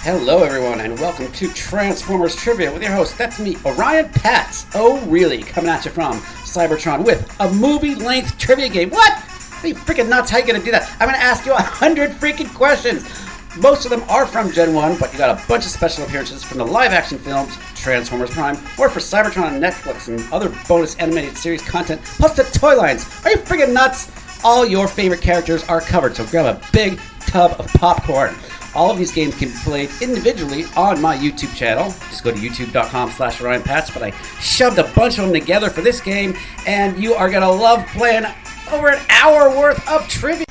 Hello everyone and welcome to Transformers Trivia with your host, that's me, Orion Pats. Oh really, coming at you from Cybertron with a movie-length trivia game. What? Are you freaking nuts? How are you going to do that? I'm going to ask you 100 freaking questions. Most of them are from Gen 1, but you got a bunch of special appearances from the live-action films, Transformers Prime, or for Cybertron and Netflix and other bonus animated series content, plus the toy lines. Are you freaking nuts? All your favorite characters are covered, so grab a big tub of popcorn. All of these games can be played individually on my YouTube channel. Just go to youtube.com/OrionPatch, but I shoved a bunch of them together for this game, and you are going to love playing over an hour worth of trivia.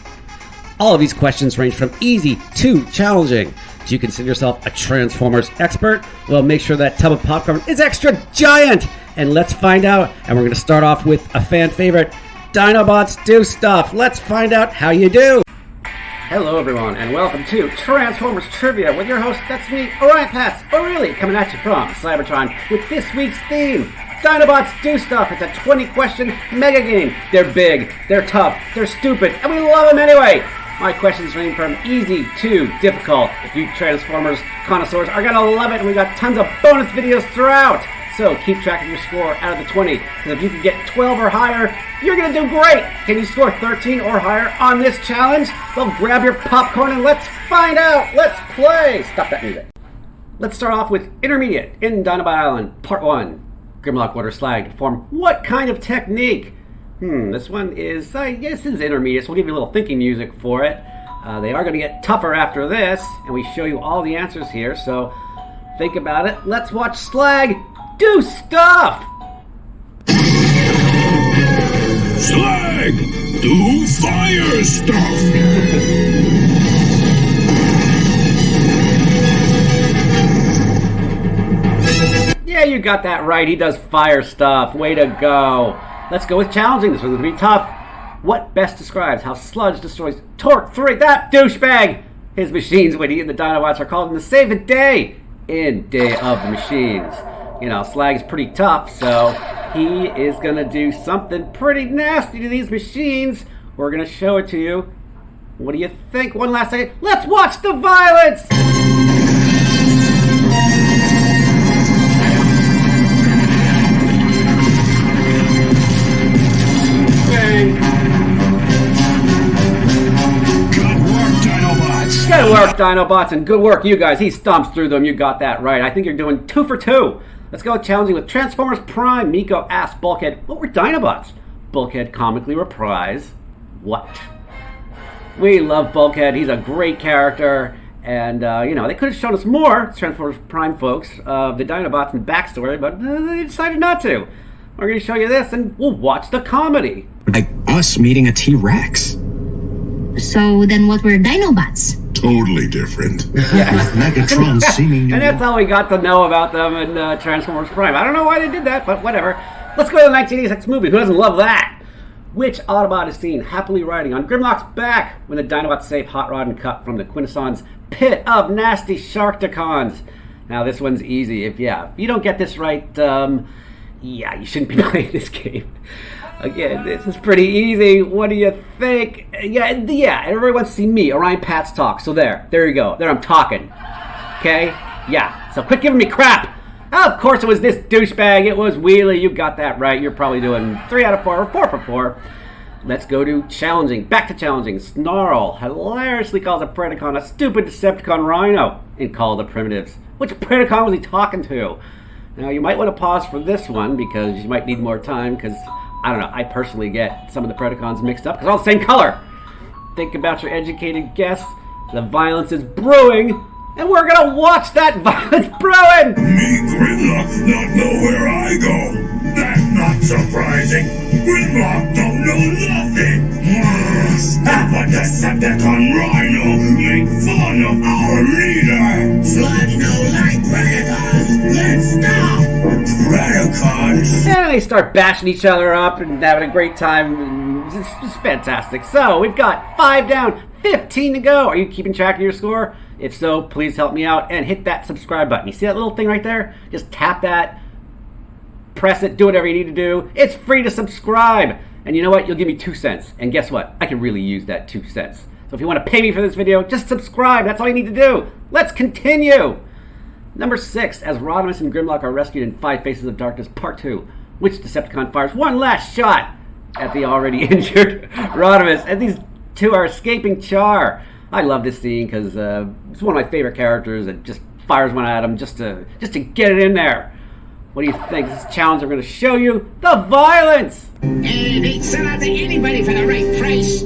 All of these questions range from easy to challenging. Do you consider yourself a Transformers expert? Well, make sure that tub of popcorn is extra giant. And let's find out. And we're going to start off with a fan favorite, Dinobots Do Stuff. Let's find out how you do. Hello everyone, and welcome to Transformers Trivia with your host, that's me, Orion Pats, really coming at you from Cybertron with this week's theme, Dinobots Do Stuff. It's a 20-question mega game. They're big, they're tough, they're stupid, and we love them anyway. My questions range from easy to difficult. If you Transformers connoisseurs are going to love it, and we got tons of bonus videos throughout. So keep track of your score out of the 20, because if you can get 12 or higher, you're going to do great. Can you score 13 or higher on this challenge? Well, grab your popcorn and let's find out. Let's play. Stop that music. Let's start off with Intermediate in Dinobot Island, Part 1. Grimlock Water Slag to form what kind of technique? This one is, I guess it's intermediate, so we'll give you a little thinking music for it. They are going to get tougher after this, and we show you all the answers here, so think about it. Let's watch Slag do stuff! Slag, do fire stuff! Yeah, you got that right. He does fire stuff. Way to go. Let's go with challenging. This one's going to be tough. What best describes how Sludge destroys Torque 3? That douchebag! His machines when he and the Dinobots are called him to save the day in Day of the Machines. You know, Slag's pretty tough, so he is going to do something pretty nasty to these machines. We're going to show it to you. What do you think? One last second. Let's watch the violence! Good work, Dinobots, and good work, you guys. He stomps through them. You got that right. I think you're doing 2 for 2. Let's go challenging with Transformers Prime. Miko asks Bulkhead, what were Dinobots? Bulkhead comically reprise, what? We love Bulkhead. He's a great character. And, they could have shown us more, Transformers Prime folks, of the Dinobots and backstory, but they decided not to. We're going to show you this, and we'll watch the comedy. Like us meeting a T-Rex. So then what were Dinobots? Totally different. Yeah. Megatron seeming and that's all we got to know about them in Transformers Prime. I don't know why they did that, but whatever. Let's go to the 1986 movie. Who doesn't love that? Which Autobot is seen happily riding on Grimlock's back when the Dinobots save Hot Rod and Cut from the Quintesson's pit of nasty Sharkticons? Now, this one's easy. If you don't get this right, you shouldn't be playing this game. Again, this is pretty easy. What do you think? Yeah, everybody wants to see me, Orion Pats, talk. So there you go. There I'm talking. Okay? Yeah. So quit giving me crap. Of course it was this douchebag. It was Wheelie. You got that right. You're probably doing 3 out of 4 or 4 for 4. Let's go to challenging. Back to challenging. Snarl hilariously calls a Predacon a stupid Decepticon Rhino in Call of the Primitives. Which Predacon was he talking to? Now, you might want to pause for this one because you might need more time because I don't know, I personally get some of the Predacons mixed up because they're all the same color. Think about your educated guess. The violence is brewing, and we're going to watch that violence brewing! Me, Grimlock, not know where I go. That's not surprising. Grimlock don't know nothing. Have a Decepticon Rhino make fun of our leader. Sludge no like Predacons. Let's stop. Predacons. And they start bashing each other up and having a great time. It's fantastic. So we've got 5 down, 15 to go. Are you keeping track of your score? If so, please help me out and hit that subscribe button. You see that little thing right there? Just tap that, press it, do whatever you need to do. It's free to subscribe. And you know what? You'll give me 2 cents. And guess what? I can really use that 2 cents. So if you want to pay me for this video, just subscribe. That's all you need to do. Let's continue. Number 6, as Rodimus and Grimlock are rescued in 5 Faces of Darkness Part 2, which Decepticon fires one last shot at the already injured Rodimus, and these two are escaping Char. I love this scene because it's one of my favorite characters that just fires one at him just to get it in there. What do you think? This challenge, I'm going to show you the violence. And it ain't sell out to anybody for the right price.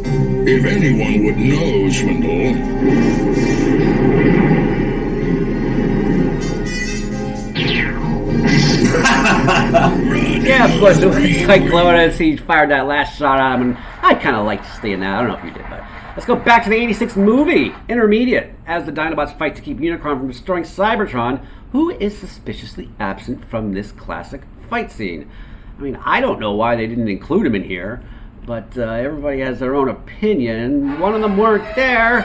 If anyone would know, Swindle. Yeah, of course, it was Cyclonus. He fired that last shot at him, and I kind of liked seeing that. I don't know if you did, but let's go back to the 86 movie, Intermediate, as the Dinobots fight to keep Unicron from destroying Cybertron, who is suspiciously absent from this classic fight scene. I mean, I don't know why they didn't include him in here, but everybody has their own opinion. One of them weren't there.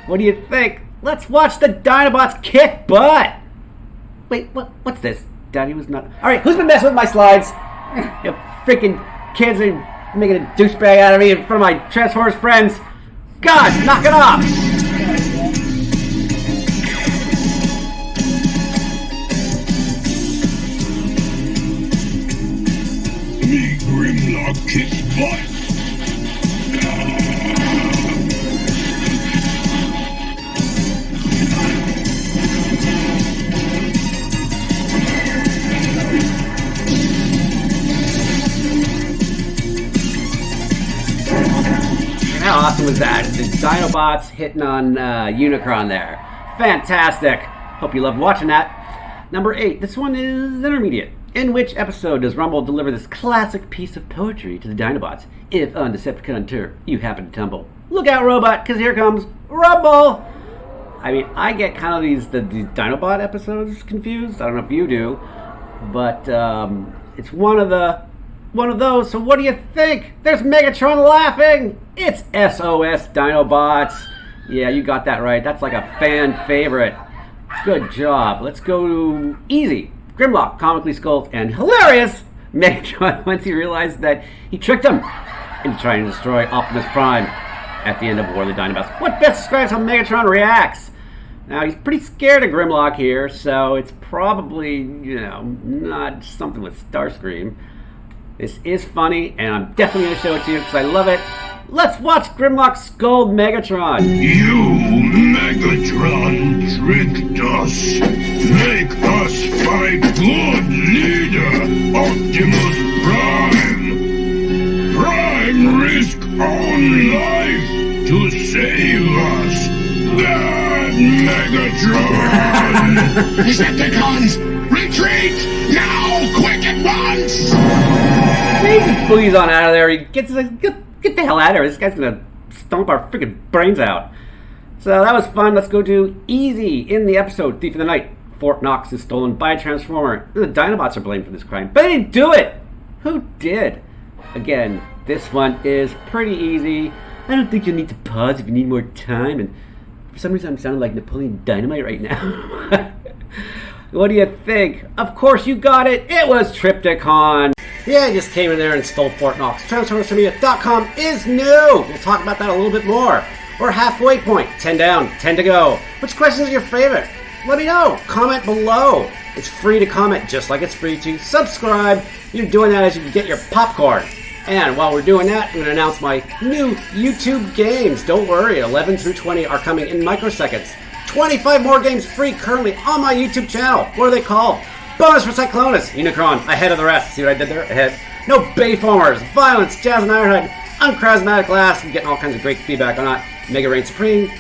What do you think? Let's watch the Dinobots kick butt. Wait, what's this? Daddy was not... Alright, who's been messing with my slides? You freaking kids are making a douchebag out of me in front of my Transformers friends. God, knock it off! Me Grimlock kicks butt. How awesome was that? The Dinobots hitting on Unicron there. Fantastic. Hope you loved watching that. Number 8. This one is Intermediate. In which episode does Rumble deliver this classic piece of poetry to the Dinobots? If on Decepticon tour you happen to tumble, look out, robot, because here comes Rumble. I mean, I get kind of these Dinobot episodes confused. I don't know if you do, but it's one of those. So what do you think? There's Megatron laughing. It's SOS Dinobots. Yeah, you got that right. That's like a fan favorite. Good job. Let's go to easy. Grimlock, comically scolded and hilarious Megatron once he realized that he tricked him into trying to destroy Optimus Prime at the end of War of the Dinobots. What best describes how Megatron reacts? Now, he's pretty scared of Grimlock here, so it's probably, not something with Starscream. This is funny, and I'm definitely going to show it to you because I love it. Let's watch Grimlock scold Megatron. You, Megatron, tricked us. Make us fight good leader, Optimus Prime. Prime risk own life to save us. Bad Megatron! Decepticons, retreat! Now, quick at once! He just bullies on out of there. He gets get the hell out of here. This guy's gonna stomp our freaking brains out. So that was fun. Let's go to easy in the episode Thief of the Night. Fort Knox is stolen by a Transformer. The Dinobots are blamed for this crime, but they didn't do it. Who did? Again, this one is pretty easy. I don't think you'll need to pause if you need more time. And for some reason, I'm sounding like Napoleon Dynamite right now. What do you think? Of course you got it. It was Triptychon. Yeah, I just came in there and stole Fort Knox. TransformersTrivia.com is new. We'll talk about that a little bit more. We're halfway point. 10 down, 10 to go. Which question is your favorite? Let me know. Comment below. It's free to comment, just like it's free to subscribe. You're doing that as you get your popcorn. And while we're doing that, I'm going to announce my new YouTube games. Don't worry, 11 through 20 are coming in microseconds. 25 more games free currently on my YouTube channel. What are they called? Bonus for Cyclonus, Unicron, ahead of the rest. See what I did there? Ahead. No Bayformers, Violence, Jazz and Ironhide, Unchrasmatic Glass. I'm getting all kinds of great feedback on that. Mega Reign Supreme,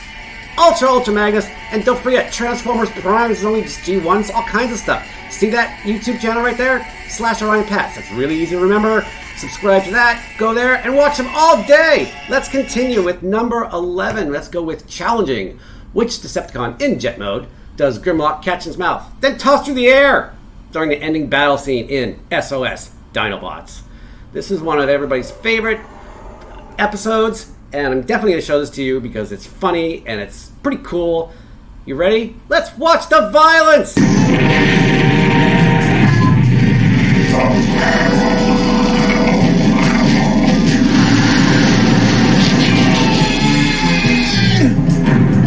Ultra Magnus, and don't forget, Transformers Prime is only just G1s, all kinds of stuff. See that YouTube channel right there? /Orion Pats. That's really easy to remember. Subscribe to that, go there, and watch them all day. Let's continue with number 11. Let's go with challenging. Which Decepticon in jet mode does Grimlock catch in his mouth, then toss through the air during the ending battle scene in SOS Dinobots? This is one of everybody's favorite episodes, and I'm definitely going to show this to you because it's funny and it's pretty cool. You ready? Let's watch the violence!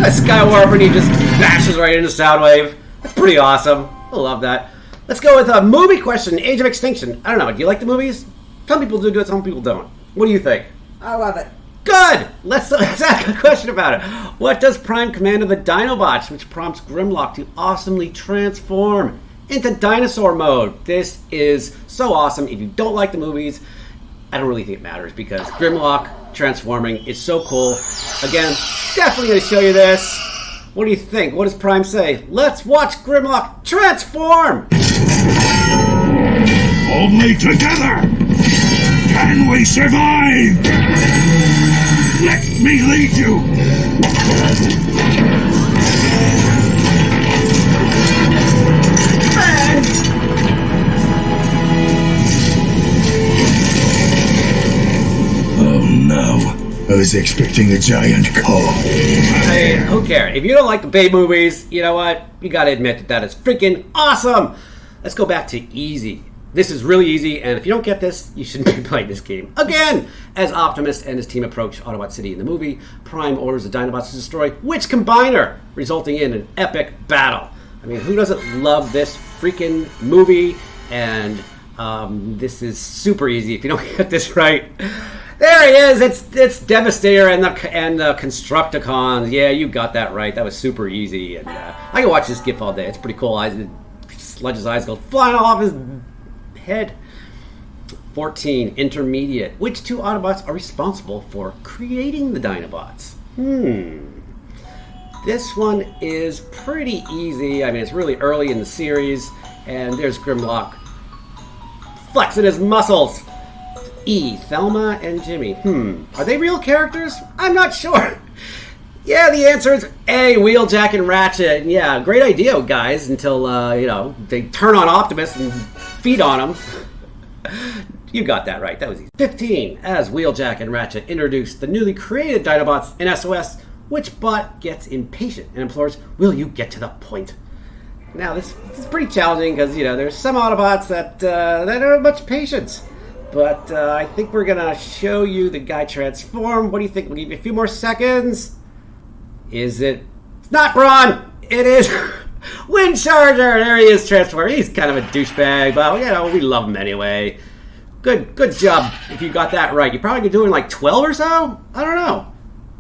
A Skywarp and he just bashes right into Soundwave. That's pretty awesome. I love that. Let's go with a movie question, Age of Extinction. I don't know, do you like the movies? Some people do it, some people don't. What do you think? I love it. Good! Let's ask a question about it. What does Prime command of the Dinobots, which prompts Grimlock to awesomely transform into dinosaur mode? This is so awesome. If you don't like the movies, I don't really think it matters because Grimlock transforming is so cool. Again, definitely going to show you this. What do you think? What does Prime say? Let's watch Grimlock transform! Only together can we survive! Let me lead you! Oh no. I was expecting a giant call. Hey, who cares? If you don't like the Bay movies, you know what? You gotta admit that that is freaking awesome! Let's go back to easy. This is really easy, and if you don't get this, you shouldn't be playing this game. Again, as Optimus and his team approach Autobot City in the movie, Prime orders the Dinobots to destroy which combiner, resulting in an epic battle. I mean, who doesn't love this freaking movie? And this is super easy if you don't get this right. There he is. It's Devastator and the Constructicons. Yeah, you got that right. That was super easy, and I can watch this GIF all day. It's pretty cool. Sludge's eyes go flying off his head. 14, intermediate. Which two Autobots are responsible for creating the Dinobots? This one is pretty easy. I mean, it's really early in the series, and there's Grimlock flexing his muscles. E, Thelma and Jimmy. Are they real characters? I'm not sure. Yeah, the answer is A, Wheeljack and Ratchet. Yeah, great idea, guys, until, they turn on Optimus and feed on him. You got that right. That was easy. 15, as Wheeljack and Ratchet introduce the newly created Dinobots in SOS, which bot gets impatient and implores, will you get to the point? Now, this is pretty challenging because, there's some Autobots that don't have much patience. But I think we're going to show you the guy transform. What do you think? We'll give you a few more seconds. Is it? It's not Brawn. It is Wind Charger. There he is transforming. He's kind of a douchebag, but we love him anyway. Good job if you got that right. You're probably doing like 12 or so? I don't know.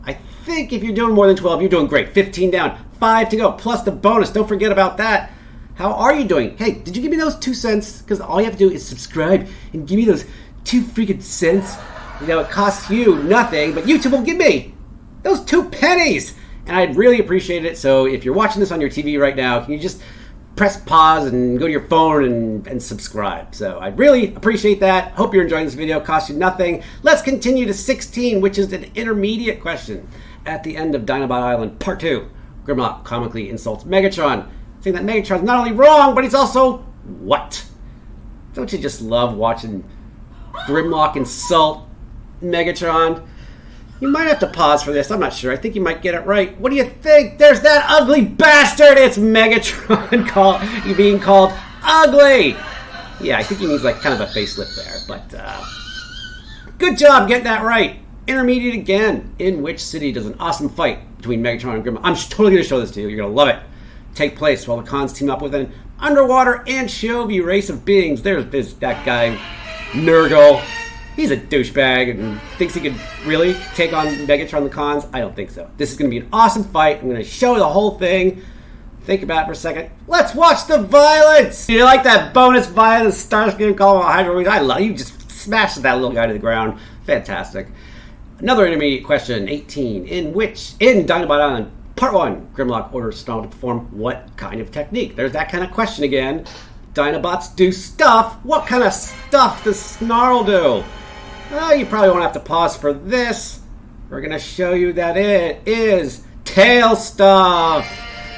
I think if you're doing more than 12, you're doing great. 15 down, 5 to go, plus the bonus. Don't forget about that. How are you doing? Hey, did you give me those 2 cents? Because all you have to do is subscribe and give me those 2 freaking cents. It costs you nothing, but YouTube will give me those 2 pennies. And I'd really appreciate it. So if you're watching this on your TV right now, can you just press pause and go to your phone and subscribe? So I'd really appreciate that. Hope you're enjoying this video. It costs you nothing. Let's continue to 16, which is an intermediate question. At the end of Dinobot Island Part 2, Grimlock comically insults Megatron, saying that Megatron's not only wrong, but he's also what? Don't you just love watching Grimlock insult Megatron? You might have to pause for this. I'm not sure. I think you might get it right. What do you think? There's that ugly bastard! It's Megatron being called ugly! Yeah, I think he needs kind of a facelift there. But good job getting that right. Intermediate again. In which city does an awesome fight between Megatron and Grimlock? I'm totally going to show this to you. You're going to love it. Take place while the cons team up with an underwater anchovy race of beings. There's that guy, Nurgle. He's a douchebag and thinks he could really take on Megatron the cons. I don't think so. This is going to be an awesome fight. I'm going to show the whole thing. Think about it for a second. Let's watch the violence. You like that bonus violence Starscream call Hydro? I love you. Just smashed that little guy to the ground. Fantastic. Another intermediate question, 18. In Dinobot Island Part 1, Grimlock orders Snarl to perform what kind of technique? There's that kind of question again. Dinobots do stuff. What kind of stuff does Snarl do? Well, you probably won't have to pause for this. We're going to show you that it is tail stuff.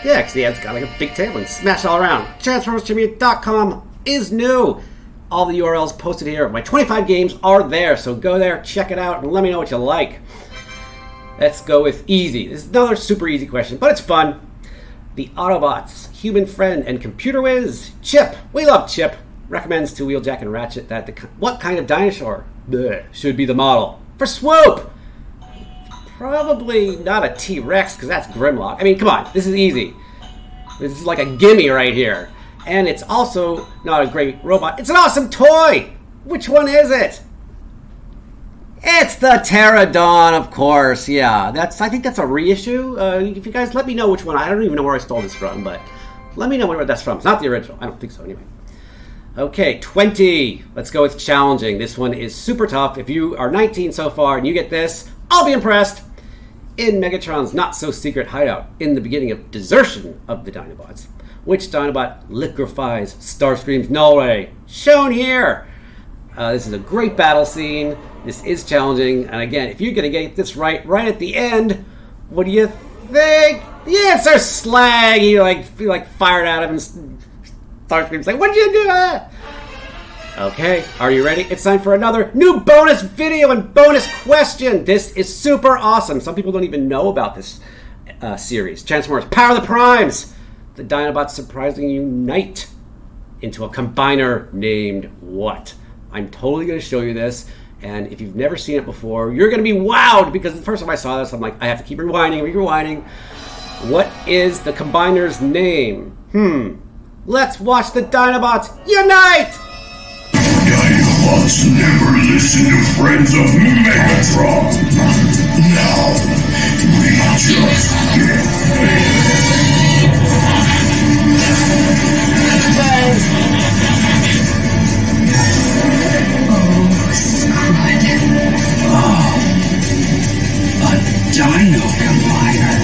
Yeah, because the head's got like a big tail and smash all around. TransformersTribute.com is new. All the URLs posted here. My 25 games are there, so go there, check it out, and let me know what you like. Let's go with easy. This is another super easy question, but it's fun. The Autobots' human friend and computer whiz, Chip. We love Chip. Recommends to Wheeljack and Ratchet that what kind of dinosaur should be the model for Swoop. probably not a T-Rex, because that's Grimlock. I mean, come on, this is easy. This is like a gimme right here. And it's also not a great robot. It's an awesome toy! Which one is it? It's the Pterodon, of course. Yeah, I think that's a reissue. If you guys let me know which one. I don't even know where I stole this from, but let me know where that's from. It's not the original. I don't think so, anyway. Okay, 20. Let's go with challenging. This one is super tough. If you are 19 so far and you get this, I'll be impressed. In Megatron's not-so-secret hideout, in the beginning of desertion of the Dinobots, which Dinobot liquefies Starscream's null ray? Shown here. This is a great battle scene. This is challenging. And again, if you're going to get this right at the end, what do you think? The answer, slag. He like fired at him and Starscream's like, what did you do? Okay, are you ready? It's time for another new bonus video and bonus question. This is super awesome. Some people don't even know about this series. Transformers, Power of the Primes. The Dinobots surprisingly unite into a combiner named what? I'm totally going to show you this. And if you've never seen it before, you're going to be wowed, because the first time I saw this, I'm like, I have to keep rewinding. What is the combiner's name? Let's watch the Dinobots unite! Dinobots never listen to friends of Megatron. Now, we just get fed. A dino combiner.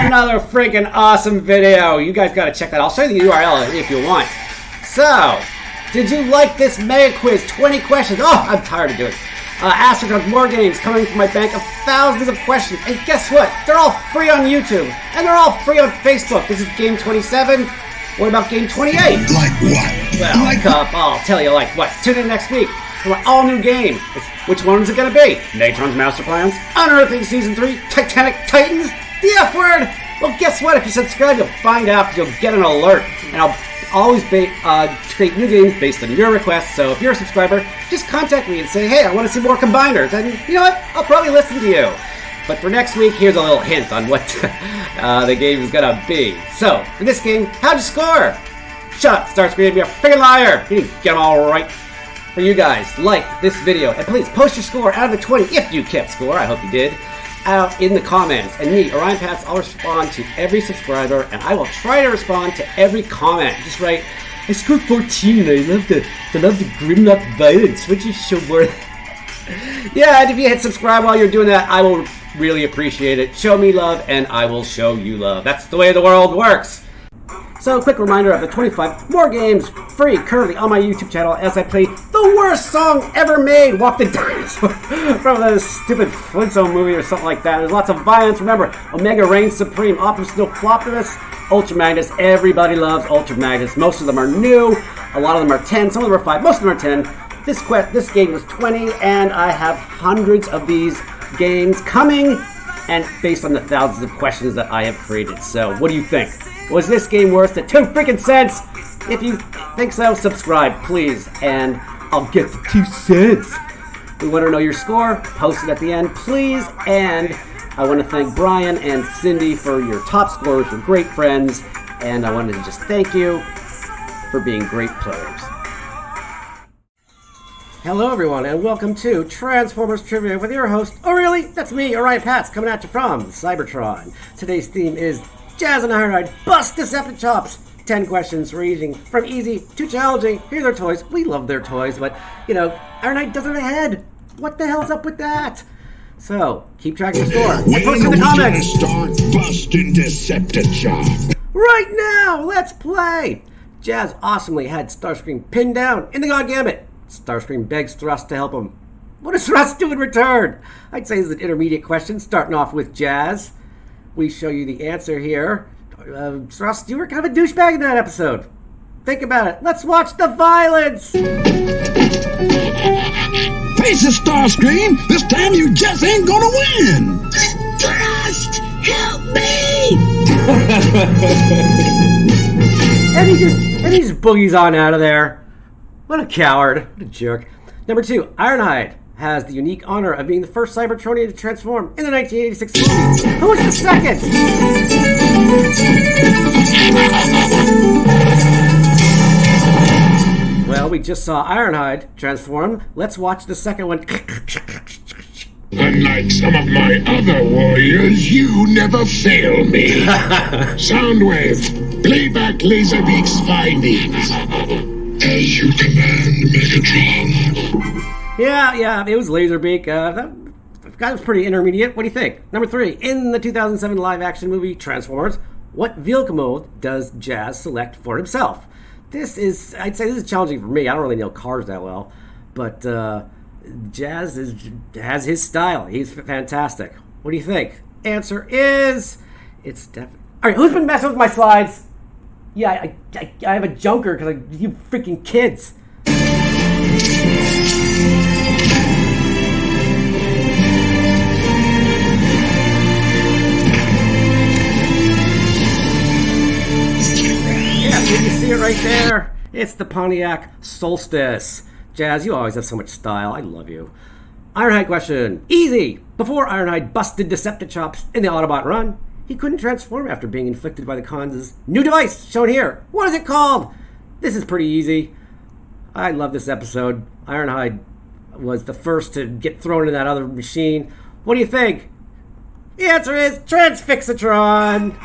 Another freaking awesome video. You guys got to check that. I'll show you the URL if you want. So, did you like this mega quiz? 20 questions. Oh, I'm tired of doing it. Astronaut more games coming from my bank of thousands of questions. And guess what? They're all free on YouTube. And they're all free on Facebook. This is game 27. What about game 28? Like what? Well, I'll tell you like what. Tune in next week for an all-new game. Which one is it going to be? Megatron's Master Plans? Unearthing Season 3? Titanic Titans? The F word? Well, guess what? If you subscribe, you'll find out. You'll get an alert. And I'll always create new games based on your requests. So if you're a subscriber, just contact me and say, hey, I want to see more combiners. And you know what? I'll probably listen to you. But for next week, here's a little hint on what the game is going to be. So, for this game, how'd you score? Shut up, Starscream, you're a freaking liar! You didn't get them all right. For you guys, like this video, and please post your score out of the 20, if you kept score, I hope you did, out in the comments. And me, Orion Pats, I'll respond to every subscriber, and I will try to respond to every comment. Just write, I scored 14, I love the Grimlock violence, which is so worth. Yeah, and if you hit subscribe while you're doing that, I will really appreciate it. Show me love, and I will show you love. That's the way the world works. So, a quick reminder of the 25 more games free currently on my YouTube channel as I play the worst song ever made, Walk the Dinosaur, from the stupid Flintstone movie or something like that. There's lots of violence. Remember, Omega reigns supreme, Optimus Floptimus, Ultra Magnus. Everybody loves Ultra Magnus. Most of them are new. A lot of them are 10. Some of them are 5. Most of them are 10. This game was 20, and I have hundreds of these games coming, and based on the thousands of questions that I have created. So, what do you think? Was this game worth the 2 freaking cents? If you think so, subscribe, please, and I'll get the 2 cents. We want to know your score. Post it at the end, please. And I want to thank Brian and Cindy for your top scorers. You're great friends, and I wanted to just thank you for being great players. Hello, everyone, and welcome to Transformers Trivia with your host, oh really? That's me, Orion Pats, coming at you from Cybertron. Today's theme is Jazz and Ironhide Bust Deceptichops. 10 questions ranging from easy to challenging. Here are their toys. We love their toys, but, you know, Ironhide doesn't have a head. What the hell's up with that? So, keep track of your score. And post it in the comments. Start busting Decepticons. Right now, let's play. Jazz awesomely had Starscream pinned down in the God Gambit. Starscream begs Thrust to help him. What does Thrust do in return? I'd say this is an intermediate question, starting off with Jazz. We show you the answer here. Thrust, you were kind of a douchebag in that episode. Think about it. Let's watch the violence! Face it, Starscream! This time you just ain't gonna win! Thrust! Help me! and he just boogies on out of there. What a coward. What a jerk. Number 2, Ironhide has the unique honor of being the first Cybertronian to transform in the 1986 movie. Who was the second? Well, we just saw Ironhide transform. Let's watch the second one. Unlike some of my other warriors, you never fail me. Soundwave, playback Laserbeak's findings. As you command, Megatron. Yeah, it was Laserbeak. That was pretty intermediate. What do you think? Number 3, in the 2007 live-action movie Transformers, what vehicle mode does Jazz select for himself? I'd say this is challenging for me. I don't really know cars that well, but Jazz has his style. He's fantastic. What do you think? Answer is, it's definitely... All right, who's been messing with my slides? Yeah, I have a junker because you freaking kids. You see it right there? It's the Pontiac Solstice. Jazz, you always have so much style. I love you. Ironhide question. Easy. Before Ironhide busted Deceptichops in the Autobot run, he couldn't transform after being inflicted by the Khans' new device, shown here. What is it called? This is pretty easy. I love this episode. Ironhide was the first to get thrown in that other machine. What do you think? The answer is Transfixatron.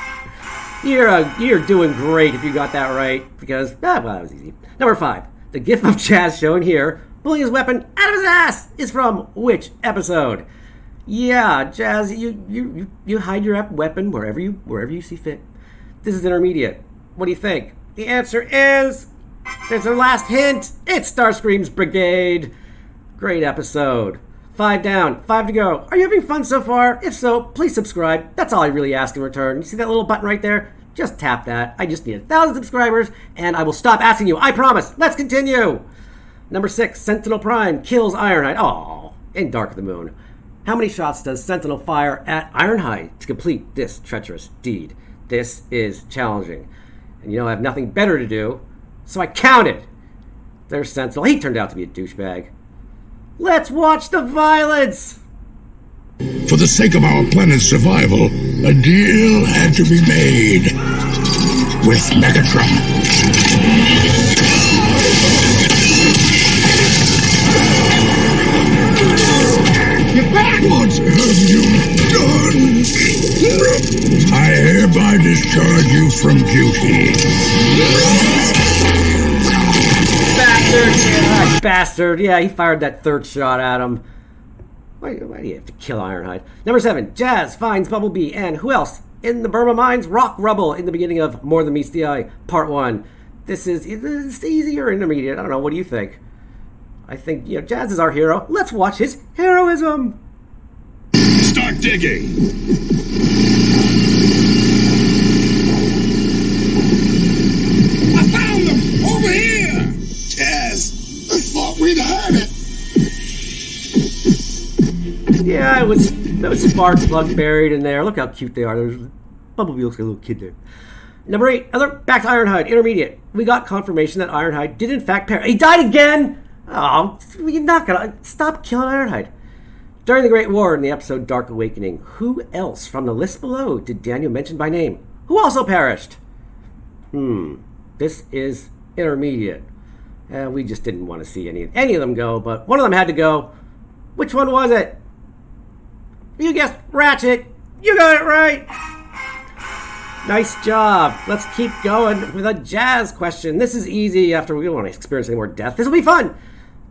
You're doing great if you got that right, because, that was easy. Number 5, the gif of Jazz shown here, pulling his weapon out of his ass, is from which episode? Yeah, Jazz, you hide your weapon wherever you see fit. This is intermediate. What do you think? The answer is, there's our last hint, it's Starscream's Brigade. Great episode. 5 down, 5 to go. Are you having fun so far? If so, please subscribe. That's all I really ask in return. You see that little button right there? Just tap that. I just need 1,000 subscribers, and I will stop asking you. I promise. Let's continue. Number 6, Sentinel Prime kills Ironhide. Oh, in Dark of the Moon. How many shots does Sentinel fire at Ironhide to complete this treacherous deed? This is challenging. And I have nothing better to do, so I counted. There's Sentinel. He turned out to be a douchebag. Let's watch the violence! For the sake of our planet's survival, a deal had to be made with Megatron. Get back! What have you done? I hereby discharge you from duty. Bastard! Yeah, he fired that third shot at him. Why do you have to kill Ironhide? Number 7, Jazz finds Bumblebee and who else? In the Burma Mines, rock rubble in the beginning of More Than Meets the Eye, Part 1. This is easy or intermediate. I don't know. What do you think? I think, Jazz is our hero. Let's watch his heroism. Start digging. I found them over here. Jazz, I thought we'd had it. Yeah, it was spark plug buried in there. Look how cute they are. There's Bumblebee looks like a little kid there. Number 8, back to Ironhide, intermediate. We got confirmation that Ironhide did in fact perish. He died again! Oh, you're not gonna stop killing Ironhide. During the Great War in the episode Dark Awakening, who else from the list below did Daniel mention by name? Who also perished? This is intermediate. We just didn't want to see any of them go, but one of them had to go. Which one was it? You guessed Ratchet. You got it right. Nice job. Let's keep going with a Jazz question. This is easy after we don't want to experience any more death. This will be fun.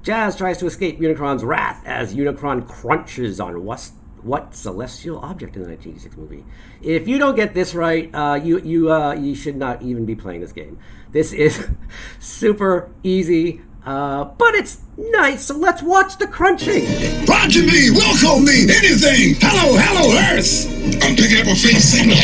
Jazz tries to escape Unicron's wrath as Unicron crunches on what celestial object in the 1986 movie. If you don't get this right, you should not even be playing this game. This is super easy. But it's nice, so let's watch the crunching. Roger me, welcome me, anything. Hello, Earth. I'm picking up a faint signal.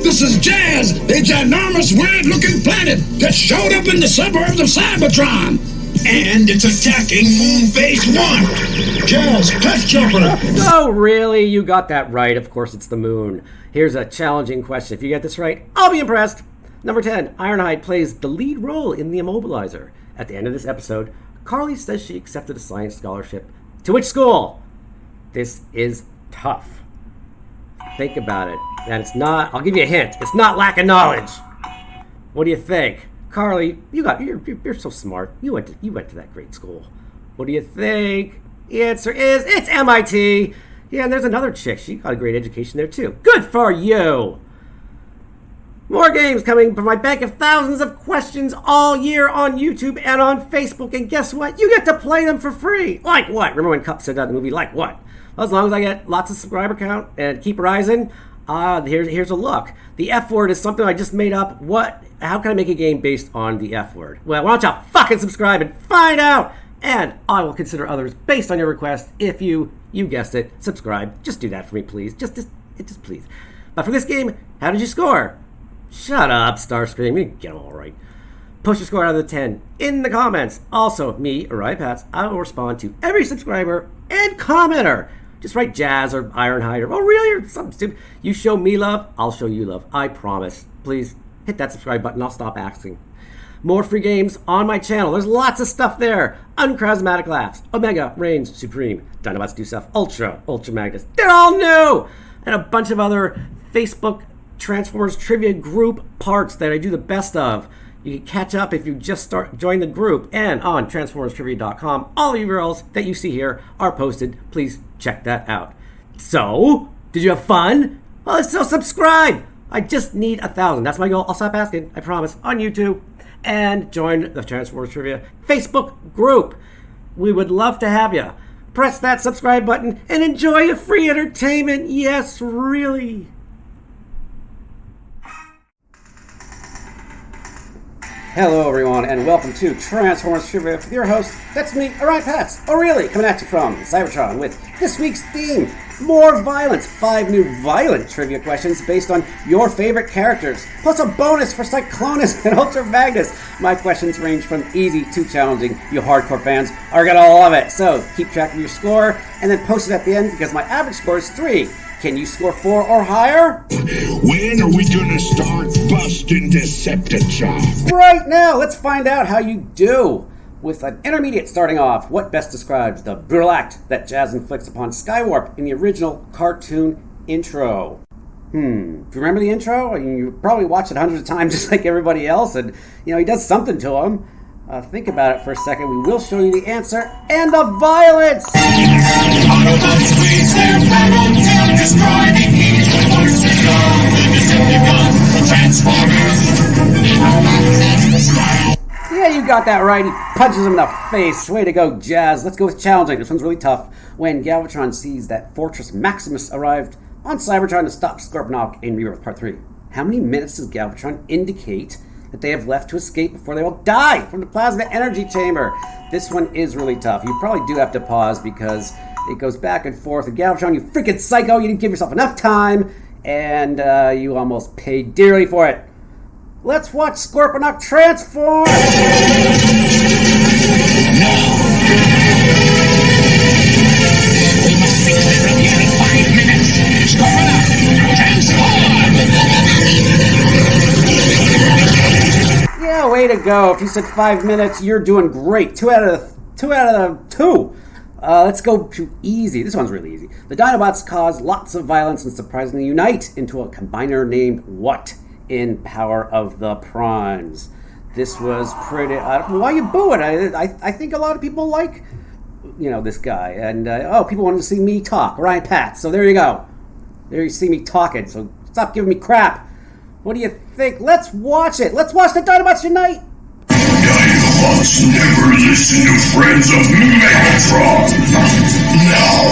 This is Jazz, a ginormous, weird-looking planet that showed up in the suburbs of Cybertron. And it's attacking Moon Base 1. Jazz, test jumper. Oh, really? You got that right. Of course, it's the moon. Here's a challenging question. If you get this right, I'll be impressed. Number 10, Ironhide plays the lead role in The Immobilizer. At the end of this episode, Carly says she accepted a science scholarship. To which school? This is tough. Think about it. And it's not, I'll give you a hint, it's not lack of knowledge. What do you think? Carly, you're so smart. You went to that great school. What do you think? The answer is, it's MIT. Yeah, and there's another chick. She got a great education there too. Good for you. More games coming from my bank of thousands of questions all year on YouTube and on Facebook. And guess what? You get to play them for free. Like what? Remember when Cup said that in the movie? Like what? Well, as long as I get lots of subscriber count and keep rising, here's a look. The F word is something I just made up. How can I make a game based on the F word? Well, why don't y'all fucking subscribe and find out? And I will consider others based on your request. If you guessed it, subscribe. Just do that for me, please. Just please. But for this game, how did you score? Shut up, Starscream. You get them all right. Push your score out of the 10 in the comments. Also, me, Orion Pats, I will respond to every subscriber and commenter. Just write Jazz or Ironhide or, oh, really? Or something stupid. You show me love, I'll show you love. I promise. Please hit that subscribe button. I'll stop asking. More free games on my channel. There's lots of stuff there. Uncharismatic Laughs, Omega Reigns Supreme, Dinobots Do Stuff, Ultra Magnus. They're all new! And a bunch of other Facebook Transformers Trivia group parts that I do the best of. You can catch up if you just join the group. And on TransformersTrivia.com, all the URLs that you see here are posted. Please check that out. So, did you have fun? Well, so subscribe! I just need 1,000. That's my goal. I'll stop asking, I promise, on YouTube. And join the Transformers Trivia Facebook group. We would love to have you. Press that subscribe button and enjoy your free entertainment. Yes, really. Hello, everyone, and welcome to Transformers Trivia with your host, that's me, Orion Pats, O'Reilly, coming at you from Cybertron with this week's theme, more violence. 5 new violent trivia questions based on your favorite characters, plus a bonus for Cyclonus and Ultra Magnus. My questions range from easy to challenging. You hardcore fans are gonna love it. So keep track of your score and then post it at the end because my average score is 3. Can you score 4 or higher? When are we gonna start busting Decepticons? Right now, let's find out how you do. With an intermediate starting off, what best describes the brutal act that Jazz inflicts upon Skywarp in the original cartoon intro? Do you remember the intro? I mean, you probably watched it hundreds of times just like everybody else, and he does something to him. Think about it for a second. We will show you the answer and the violence! Autobots wage their battle to destroy the evil forces of the Decepticons, the Transformers. Yeah, you got that right. He punches him in the face. Way to go, Jazz. Let's go with challenging. This one's really tough. When Galvatron sees that Fortress Maximus arrived on Cybertron to stop Scorponok in Rebirth Part 3, how many minutes does Galvatron indicate that they have left to escape before they will die from the plasma energy chamber? This one is really tough. You probably do have to pause because it goes back and forth. And Galvatron, you freaking psycho, you didn't give yourself enough time, and you almost paid dearly for it. Let's watch Scorponok transform! We must fix this up here in 5 minutes. Scorponok, transform! Yeah, way to go. If you said 5 minutes, you're doing great. 2 out of the 2. Let's go to easy. This one's really easy. The Dinobots cause lots of violence and surprisingly unite into a combiner named what in Power of the Primes? This was pretty... why you booing? I think a lot of people like, this guy. And, people wanted to see me talk. Orion Pats. So there you go. There you see me talking. So stop giving me crap. What do you think? Let's watch it. Let's watch the Dinobots unite. Dinobots never listen to friends of Megatron. Now,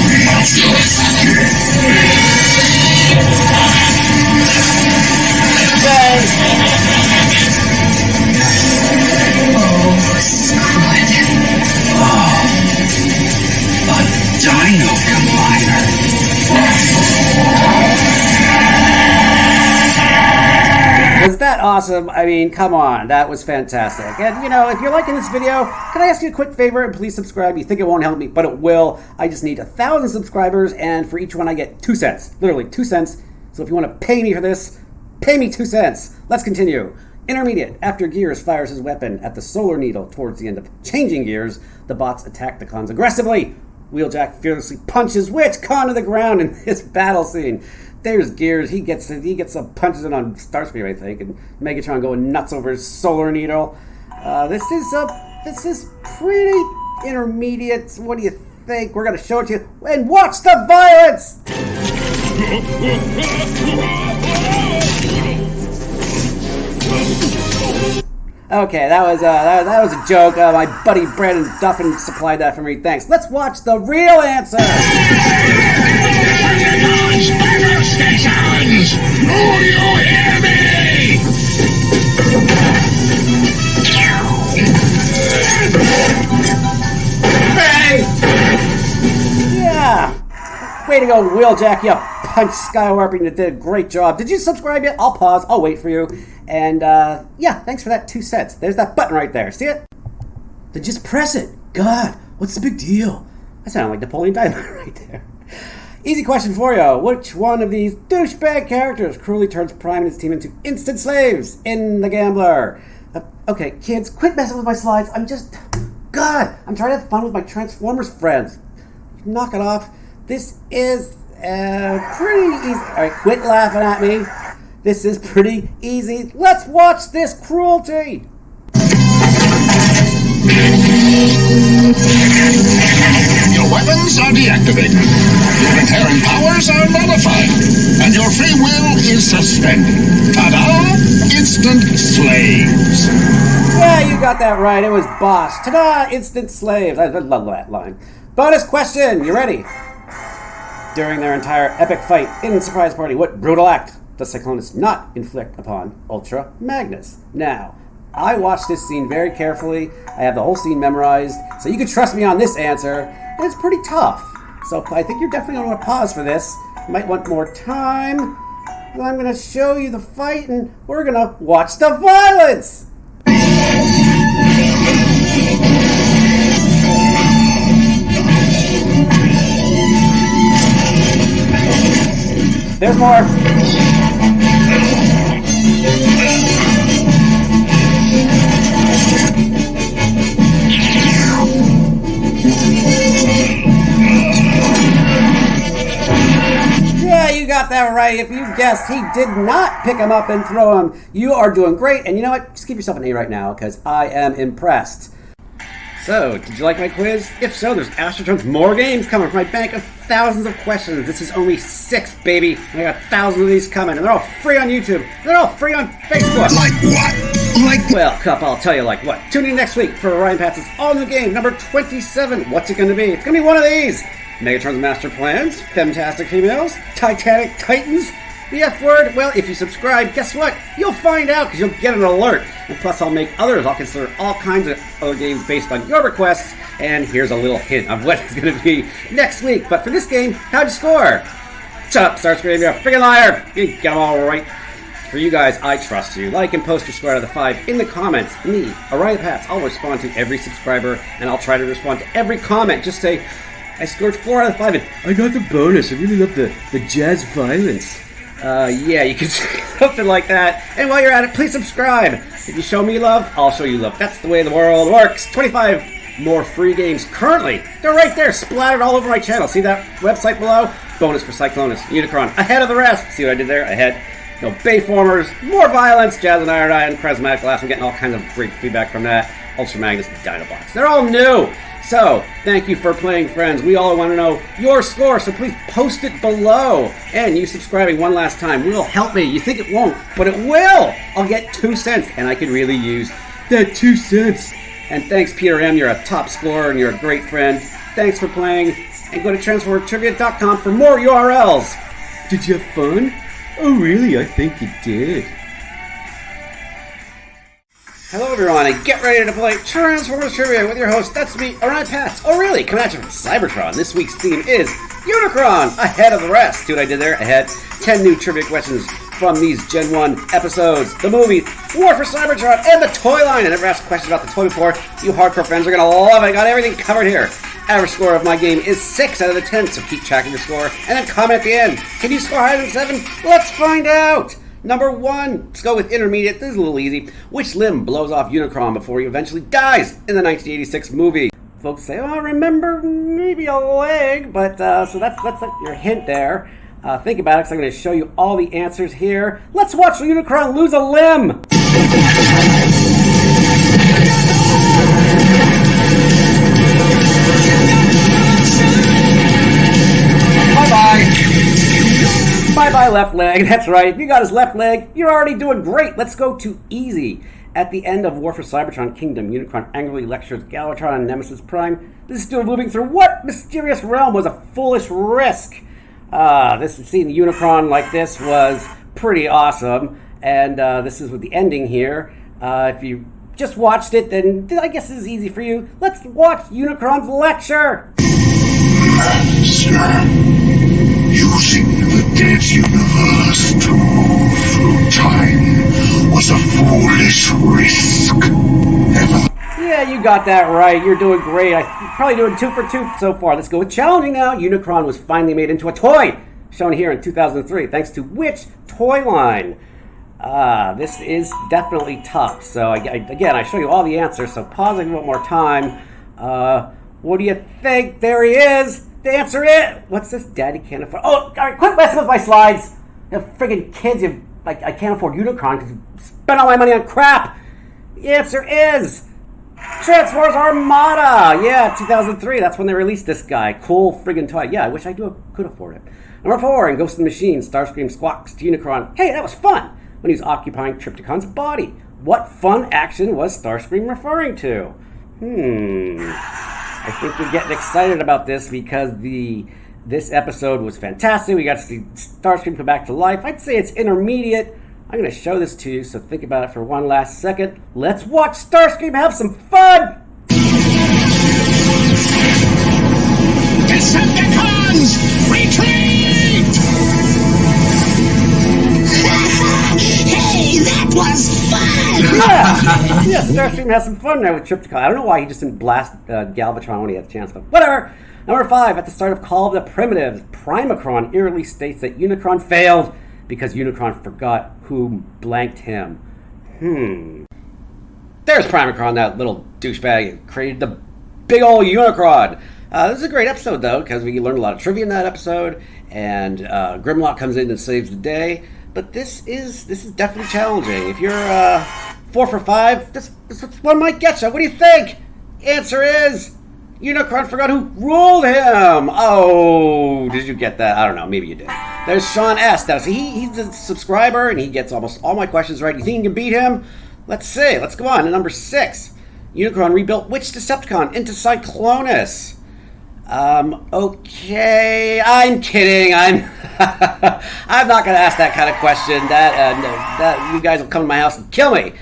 we just A Dino Combiner. Was that awesome? I mean, come on. That was fantastic. And, if you're liking this video, can I ask you a quick favor? And please subscribe. You think it won't help me, but it will. I just need 1,000 subscribers, and for each one I get 2 cents. Literally 2 cents. So if you want to pay me for this, pay me 2 cents. Let's continue. Intermediate. After Gears fires his weapon at the Solar Needle towards the end of Changing Gears, the bots attack the cons aggressively. Wheeljack fearlessly punches which con to the ground in this battle scene. There's Gears. He gets some punches in on Starscream, I think, and Megatron going nuts over his Solar Needle. This is pretty intermediate. What do you think? We're gonna show it to you and watch the violence. Okay, that was a joke. My buddy Brandon Duffin supplied that for me. Thanks. Let's watch the real answer. Stations! Do you hear me? Yeah. Way to go, Wheeljack. You punch Skywarping. You did a great job. Did you subscribe yet? I'll pause. I'll wait for you. And, yeah, thanks for that 2 cents. There's that button right there. See it? Then just press it. God, what's the big deal? That sounded like Napoleon Dynamite right there. Easy question for you. Which one of these douchebag characters cruelly turns Prime and his team into instant slaves in The Gambler? Okay, kids, quit messing with my slides. I'm trying to have fun with my Transformers friends. Knock it off. This is pretty easy. Alright, quit laughing at me. This is pretty easy. Let's watch this cruelty. Your weapons are deactivated. Your inherent powers are nullified. And your free will is suspended. Ta-da! Instant slaves. Yeah, you got that right. It was Boss. Ta-da! Instant slaves. I love that line. Bonus question. You ready? During their entire epic fight in Surprise Party, what brutal act does Cyclonus not inflict upon Ultra Magnus? Now, I watched this scene very carefully. I have the whole scene memorized, so you can trust me on this answer. And it's pretty tough. So I think you're definitely going to want to pause for this. You might want more time. But I'm going to show you the fight, and we're going to watch the violence. There's more. Yeah, you got that right. If you guessed he did not pick him up and throw him, you are doing great. And you know what? Just give yourself an A right now, because I am impressed. So, did you like my quiz? If so, there's Astrotrons more games coming from my bank of thousands of questions. This is only 6, baby. And I got thousands of these coming, and they're all free on YouTube. They're all free on Facebook. Like what? Like... Well, Cup, I'll tell you like what. Tune in next week for Orion Patz's all-new game, number 27. What's it going to be? It's going to be one of these. Megatron's Master Plans, Femtastic Females, Titanic Titans, the F word. Well, if you subscribe, guess what? You'll find out because you'll get an alert. And plus, I'll make others. I'll consider all kinds of other games based on your requests. And here's a little hint of what it's going to be next week. But for this game, how'd you score? Shut up, Starscream. You're a freaking liar. You get them all right. For you guys, I trust you. Like and post your score out of the 5 in the comments. Me, Orion Pats, I'll respond to every subscriber. And I'll try to respond to every comment. Just say, I scored 4 out of 5. And I got the bonus. I really love the jazz violence. Yeah, you can say something like that. And while you're at it, please subscribe. If you show me love, I'll show you love. That's the way the world works. 25 more free games currently. They're right there, splattered all over my channel. See that website below? Bonus for Cyclonus, Unicron, ahead of the rest. See what I did there? Ahead. No Bayformers, more violence, Jazz and Iron, Prismatic Glass. I'm getting all kinds of great feedback from that. Ultra Magnus, Dinobots. They're all new. So, thank you for playing, friends. We all want to know your score, so please post it below. And you subscribing one last time will help me. You think it won't, but it will. I'll get 2 cents, and I could really use that 2 cents. And thanks, Peter M. You're a top scorer, and you're a great friend. Thanks for playing, and go to TransformerTrivia.com for more URLs. Did you have fun? Oh, really? I think you did. Hello everyone, and get ready to play Transformers Trivia with your host, that's me, Orion Pats. Oh really? Coming at you from Cybertron. This week's theme is Unicron, ahead of the rest. See what I did there? Ahead. 10 new trivia questions from these Gen 1 episodes. The movie, War for Cybertron, and the toy line. I never asked questions about the toy before. You hardcore fans are going to love it. I got everything covered here. Average score of my game is 6 out of 10, so keep tracking your score, and then comment at the end. Can you score higher than 7? Let's find out! Number 1, let's go with intermediate. This is a little easy. Which limb blows off Unicron before he eventually dies in the 1986 movie? Folks say, oh, I remember maybe a leg, but so that's like your hint there. Think about it, because I'm going to show you all the answers here. Let's watch Unicron lose a limb. Bye-bye, left leg. That's right. If you got his left leg, you're already doing great. Let's go to easy. At the end of War for Cybertron Kingdom, Unicron angrily lectures Galvatron and Nemesis Prime. This is still moving through what mysterious realm was a foolish risk? Seeing Unicron like this was pretty awesome. And this is with the ending here. If you just watched it, then I guess this is easy for you. Let's watch Unicron's lecture. Using the dead universe to move through time was a foolish risk. Yeah, you got that right. You're doing great. I'm probably doing 2 for 2 so far. Let's go with challenging now. Unicron was finally made into a toy, shown here in 2003. Thanks to which toy line? This is definitely tough. So again, I show you all the answers. So pause it one more time. What do you think? There he is. The answer is, what's this? Daddy can't afford. Oh, all right, quit messing with my slides. You friggin' kids, I can't afford Unicron because you spent all my money on crap. The answer is Transformers Armada. Yeah, 2003. That's when they released this guy. Cool friggin' toy. Yeah, I wish I could afford it. Number 4, in Ghost in the Machine, Starscream squawks to Unicron, hey, that was fun, when he was occupying Trypticon's body. What fun action was Starscream referring to? I think you're getting excited about this because this episode was fantastic. We got to see Starscream come back to life. I'd say it's intermediate. I'm going to show this to you, so think about it for one last second. Let's watch Starscream have some fun! Decepticons, retreat! Hey, that was fun! Yeah, Starscream has some fun there with Trypticon. I don't know why he just didn't blast Galvatron when he had the chance, but whatever. Number 5, at the start of Call of the Primitives, Primacron eerily states that Unicron failed because Unicron forgot who blanked him. There's Primacron, that little douchebag who created the big old Unicron. This is a great episode, though, because we learned a lot of trivia in that episode, and Grimlock comes in and saves the day. But this is definitely challenging. If you're 4 for 5, this one might get you. What do you think? Answer is Unicron forgot who ruled him. Oh, did you get that? I don't know. Maybe you did. There's Sean S. He's a subscriber, and he gets almost all my questions right. You think you can beat him? Let's see. Let's go on to number 6. Unicron rebuilt which Decepticon into Cyclonus? Okay, I'm kidding. I'm not going to ask that kind of question. That you guys will come to my house and kill me.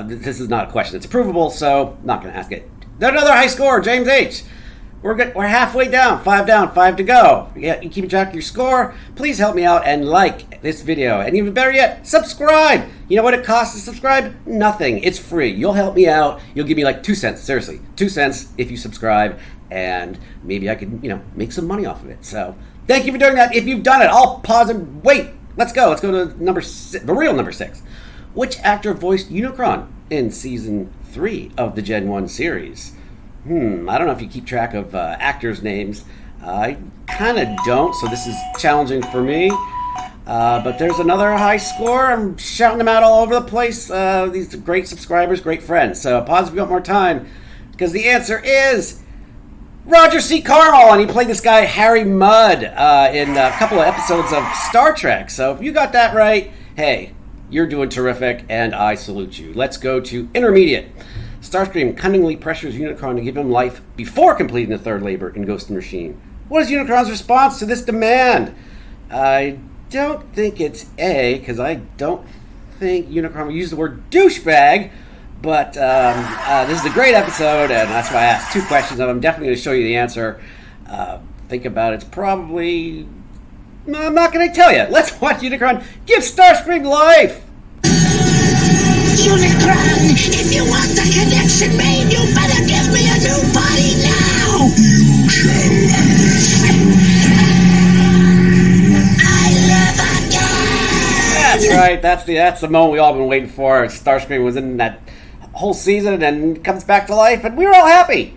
This is not a question. It's provable, so I'm not going to ask it. Another high score, James H. We're good. We're halfway down, 5 to go. Yeah, you keep track of your score. Please help me out and like this video. And even better yet, subscribe. You know what it costs to subscribe? Nothing. It's free. You'll help me out. You'll give me like 2 cents. Seriously, 2 cents if you subscribe. And maybe I could, make some money off of it. So thank you for doing that. If you've done it, I'll pause and wait. Let's go. Let's go to number 6, the real number 6. Which actor voiced Unicron in season 3 of the Gen 1 series? I don't know if you keep track of actors' names. I kind of don't, so this is challenging for me. But there's another high score. I'm shouting them out all over the place. These great subscribers, great friends. So pause if you want more time, because the answer is Roger C. Carmel, and he played this guy Harry Mudd in a couple of episodes of Star Trek. So if you got that right, hey, you're doing terrific, and I salute you. Let's go to intermediate. Starscream cunningly pressures Unicron to give him life before completing the third labor in Ghost in the Machine. What is Unicron's response to this demand? I don't think it's A, because I don't think Unicron will use the word douchebag. But this is a great episode, and that's why I asked 2 questions, and I'm definitely going to show you the answer. Think about it. It's probably... No, I'm not going to tell you. Let's watch Unicron give Starscream life. Unicron, if you want the connection made, you better give me a new body now! You shall have it. I live again! That's right. That's the moment we all been waiting for. Starscream was in that whole season and comes back to life, and we were all happy.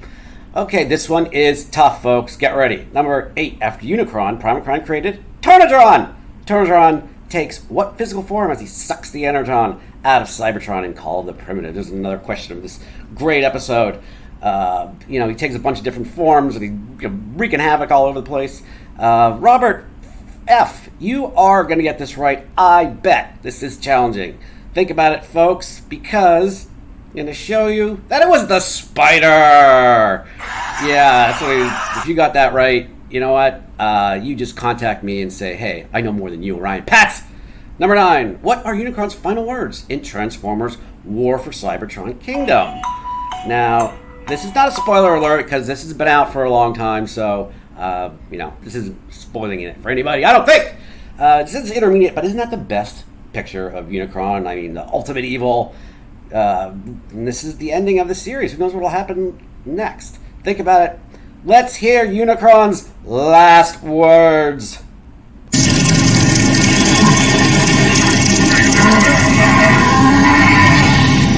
Okay, this one is tough, folks. Get ready. Number 8. After Unicron, Primacron created Turnadron. Turnadron takes what physical form as he sucks the energon out of Cybertron and called the Primitive? There's another question of this great episode. He takes a bunch of different forms and he's wreaking havoc all over the place. Robert F., you are going to get this right. I bet this is challenging. Think about it, folks, because I'm going to show you that it was the spider. Yeah, that's what if you got that right, you know what? You just contact me and say, hey, I know more than you, Ryan Pats. Number 9. What are Unicron's final words in Transformers War for Cybertron Kingdom? Now, this is not a spoiler alert because this has been out for a long time, so, this isn't spoiling it for anybody, I don't think. This is intermediate, but isn't that the best picture of Unicron? I mean, the ultimate evil. And this is the ending of the series. Who knows what will happen next? Think about it. Let's hear Unicron's last words.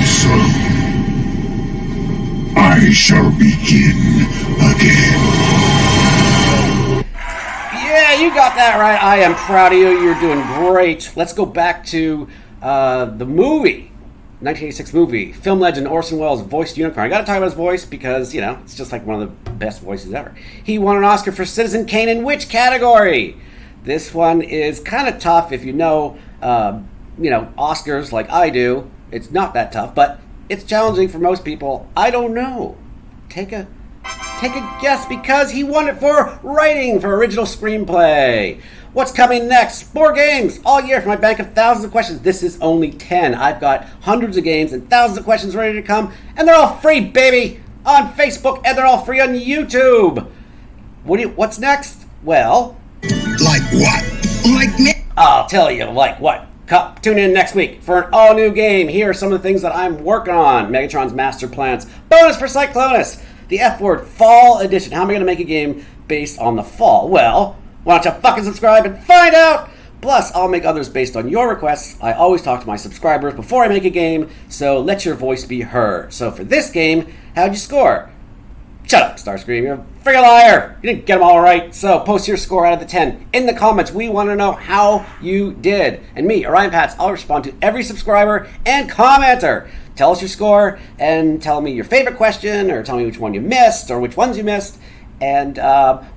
So, I shall begin again. Yeah, you got that right. I am proud of you. You're doing great. Let's go back to the movie. 1986 movie. Film legend Orson Welles voiced Unicron. I gotta talk about his voice because, it's just like one of the best voices ever. He won an Oscar for Citizen Kane in which category? This one is kind of tough if you know, Oscars like I do. It's not that tough, but it's challenging for most people. I don't know. Take a guess because he won it for writing for original screenplay. What's coming next? More games all year for my bank of thousands of questions. This is only 10. I've got hundreds of games and thousands of questions ready to come, and they're all free, baby, on Facebook, and they're all free on YouTube. What's next? Well, Like what? Like me? I'll tell you like what. Tune in next week for an all-new game. Here are some of the things that I'm working on. Megatron's Master Plans. Bonus for Cyclonus. The F-Word Fall Edition. How am I going to make a game based on the fall? Well, why don't you fucking subscribe and find out? Plus, I'll make others based on your requests. I always talk to my subscribers before I make a game, so let your voice be heard. So for this game, how'd you score? Shut up, Starscream. You're a friggin' liar. You didn't get them all right. So post your score out of the 10 in the comments. We want to know how you did. And me, Orion Pats, I'll respond to every subscriber and commenter. Tell us your score and tell me your favorite question or tell me which one you missed or which ones you missed. And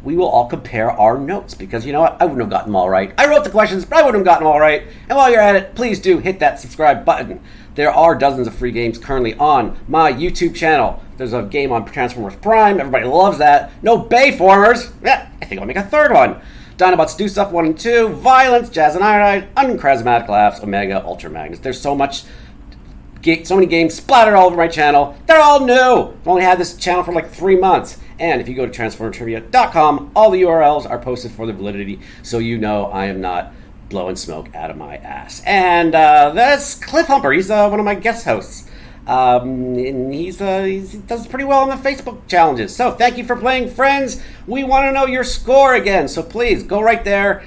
we will all compare our notes because you know what? I wouldn't have gotten them all right. I wrote the questions, but I wouldn't have gotten them all right. And while you're at it, please do hit that subscribe button. There are dozens of free games currently on my YouTube channel. There's a game on Transformers Prime. Everybody loves that. No Bayformers. Yeah, I think I'll make a third one. Dinobots Do Stuff 1 and 2. Violence, Jazz and Ironhide, Unchrasmatic Laughs, Omega, Ultra Magnus. There's so many games splattered all over my channel. They're all new. I've only had this channel for like 3 months. And if you go to TransformerTrivia.com, all the URLs are posted for the validity, so you know I am not blowing smoke out of my ass. And that's Cliff Humper. He's one of my guest hosts. And he does pretty well on the Facebook challenges. So thank you for playing, friends. We want to know your score again. So please go right there,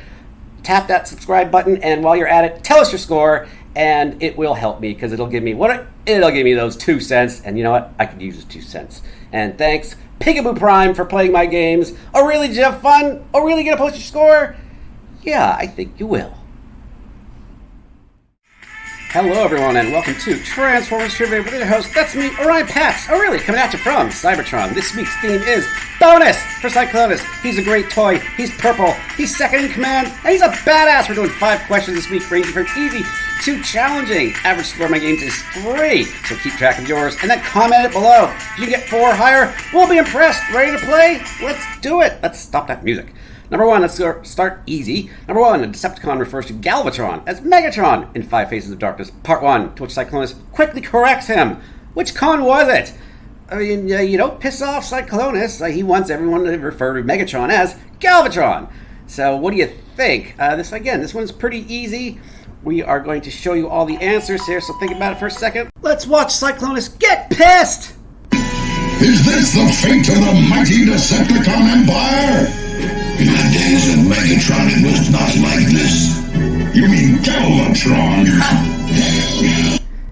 tap that subscribe button, and while you're at it, tell us your score. And it will help me because it'll give me those 2 cents. And you know what? I could use those 2 cents. And thanks, Peekaboo Prime, for playing my games. Oh, really? Did you have fun? Oh, really? Gonna post your score? Yeah, I think you will. Hello, everyone, and welcome to Transformers Trivia with your host. That's me, Orion Pats. Oh, really? Coming at you from Cybertron. This week's theme is bonus for Cyclonus. He's a great toy. He's purple. He's second in command, and he's a badass. We're doing 5 questions this week, ranging from easy to challenging. Average score of my games is 3, so keep track of yours and then comment it below. If you get 4 or higher, we'll be impressed. Ready to play? Let's do it. Let's stop that music. Number 1, let's start easy. Number 1, a Decepticon refers to Galvatron as Megatron in 5 Faces of Darkness, Part 1, to which Cyclonus quickly corrects him. Which con was it? I mean, you don't piss off Cyclonus. He wants everyone to refer to Megatron as Galvatron. So what do you think? This one's pretty easy. We are going to show you all the answers here, so think about it for a second. Let's watch Cyclonus get pissed! Is this the fate of the mighty Decepticon Empire? In the days of Megatron, it was not like this. You mean Galvatron?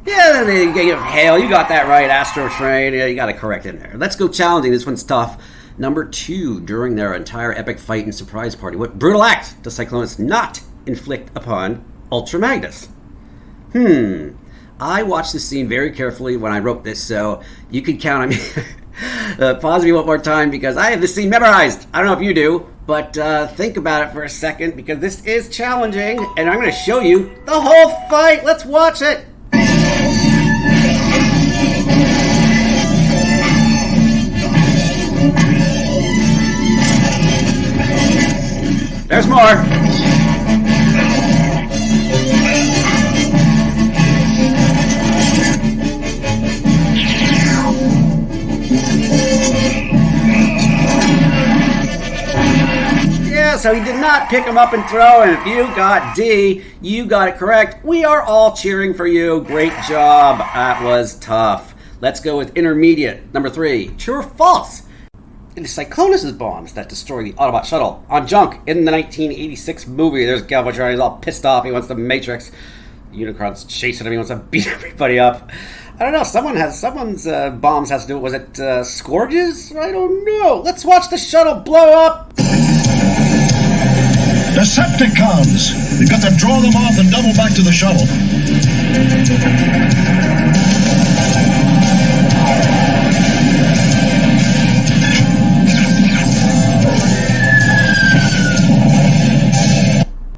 Yeah, the game of hail. You got that right, Astro Train. Yeah, you got it correct in there. Let's go challenging. This one's tough. Number 2, during their entire epic fight and surprise party, what brutal act does Cyclonus not inflict upon Ultra Magnus? I watched this scene very carefully when I wrote this, so you can count on me. Pause me one more time because I have this scene memorized. I don't know if you do, but think about it for a second because this is challenging, and I'm going to show you the whole fight. Let's watch it. There's more. Yeah, so he did not pick him up and throw, and if you got D, you got it correct. We are all cheering for you. Great job. That was tough. Let's go with intermediate. Number 3, true or false? It is Cyclonus' bombs that destroy the Autobot shuttle on junk in the 1986 movie. There's Galvatron. He's all pissed off. He wants the Matrix. Unicron's chasing him. He wants to beat everybody up. I don't know. Someone's bombs has to do it. Was it Scourge's? I don't know. Let's watch the shuttle blow up. Decepticons! We've got to draw them off and double back to the shuttle.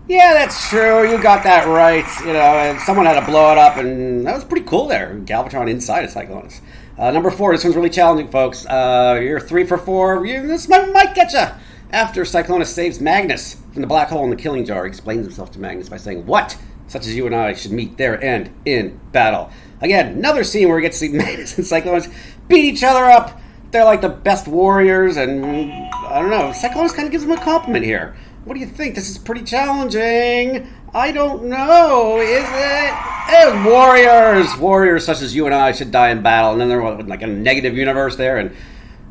Yeah, that's true. You got that right. You know, and someone had to blow it up, and that was pretty cool there. Galvatron inside of Cyclonus. Number 4, this one's really challenging, folks. You're 3 for 4. This might get you. After Cyclonus saves Magnus from the black hole in the killing jar, he explains himself to Magnus by saying, "What? Such as you and I should meet their end in battle." Again, another scene where we get to see Magnus and Cyclonus beat each other up. They're like the best warriors, and I don't know. Cyclonus kind of gives him a compliment here. What do you think? This is pretty challenging. I don't know. Is it? It was warriors. Warriors such as you and I should die in battle. And then they're like a negative universe there, and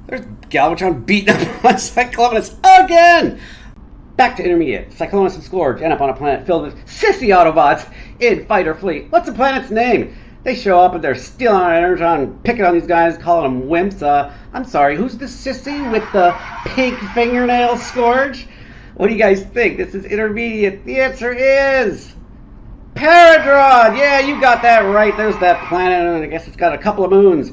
there's Galvatron beating up on Cyclonus again. Back to intermediate. Cyclonus and Scourge end up on a planet filled with sissy Autobots in fighter fleet. What's the planet's name? They show up and they're stealing our Energon, picking on these guys, calling them wimps. I'm sorry, who's the sissy with the pink fingernails, Scourge? What do you guys think? This is intermediate. The answer is Paradron. Yeah, you got that right. There's that planet, and I guess it's got a couple of moons.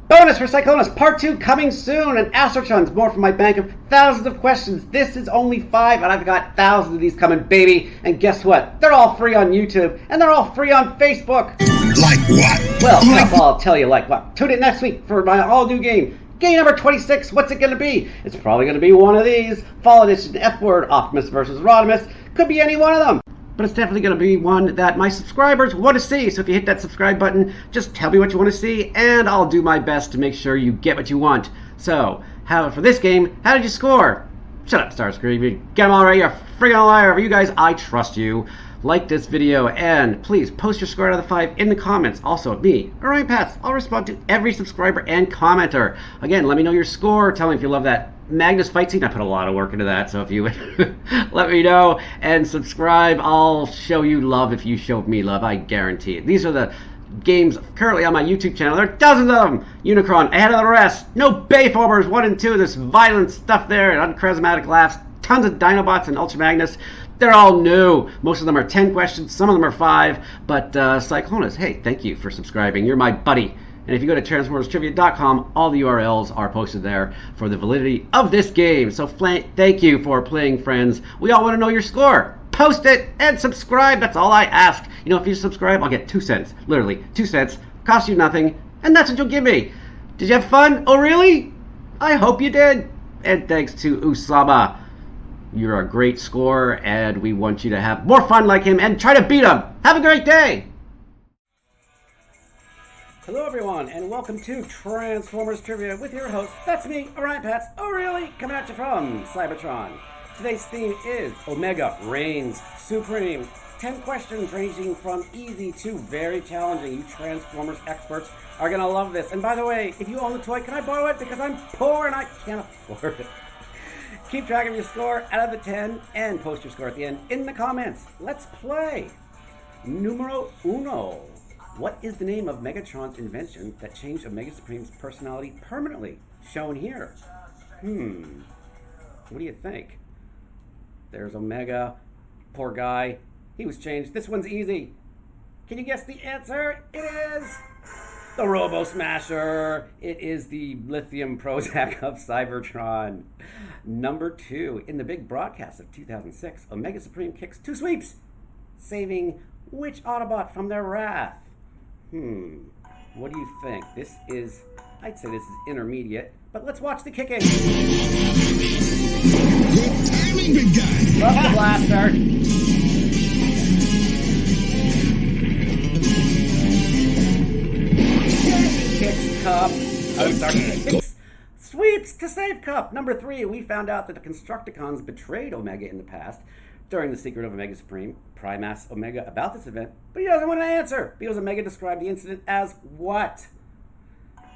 Bonus for Cyclonus, Part 2 coming soon, and Astrotrons, more from my bank of thousands of questions. This is only 5, and I've got thousands of these coming, baby. And guess what? They're all free on YouTube, and they're all free on Facebook. Like what? Well, I'll tell you like what. Tune in next week for my all-new game. Game number 26, what's it going to be? It's probably going to be one of these. Fall Edition, F-Word, Optimus versus Rodimus. Could be any one of them. But it's definitely going to be one that my subscribers want to see. So if you hit that subscribe button, just tell me what you want to see, and I'll do my best to make sure you get what you want. So, for this game, how did you score? Shut up, Starscream. You get them all right. You're a friggin' liar. But you guys, I trust you. Like this video, and please post your score out of the 5 in the comments. Also, me, Orion Pats, I'll respond to every subscriber and commenter. Again, let me know your score. Tell me if you love that Magnus fight scene. I put a lot of work into that, so if you let me know and subscribe, I'll show you love if you show me love. I guarantee it. These are the games currently on my YouTube channel. There are dozens of them. Unicron ahead of the rest. No Bayformers 1 and 2. There's violent stuff there and uncharismatic laughs. Tons of Dinobots and Ultra Magnus. They're all new. Most of them are 10 questions. Some of them are 5. But Cyclonus, hey, thank you for subscribing. You're my buddy. And if you go to TransformersTrivia.com, all the URLs are posted there for the validity of this game. So thank you for playing, friends. We all want to know your score. Post it and subscribe. That's all I ask. You know, if you subscribe, I'll get 2 cents. Literally, 2 cents. Cost you nothing. And that's what you'll give me. Did you have fun? Oh, really? I hope you did. And thanks to Usama. You're a great scorer, and we want you to have more fun like him and try to beat him. Have a great day. Hello, everyone, and welcome to Transformers Trivia with your host. That's me, Orion Pats. Oh, really? Coming at you from Cybertron. Today's theme is Omega reigns supreme. 10 questions ranging from easy to very challenging. You Transformers experts are going to love this. And by the way, if you own the toy, can I borrow it? Because I'm poor and I can't afford it. Keep track of your score out of the 10 and post your score at the end in the comments. Let's play. Numero uno. What is the name of Megatron's invention that changed Omega Supreme's personality permanently? Shown here. What do you think? There's Omega. Poor guy. He was changed. This one's easy. Can you guess the answer? It is the Robo Smasher. It is the lithium Prozac of Cybertron. Number 2. In the big broadcast of 2006, Omega Supreme kicks 2 sweeps, saving which Autobot from their wrath? What do you think? I'd say this is intermediate, but let's watch the kicking. Good timing, big guy. Love the blaster. Kicks Cup. Kicks sweeps to save Cup. Number 3, we found out that the Constructicons betrayed Omega in the past during the Secret of Omega Supreme. Prime asks Omega about this event, but he doesn't want an answer because Omega described the incident as what?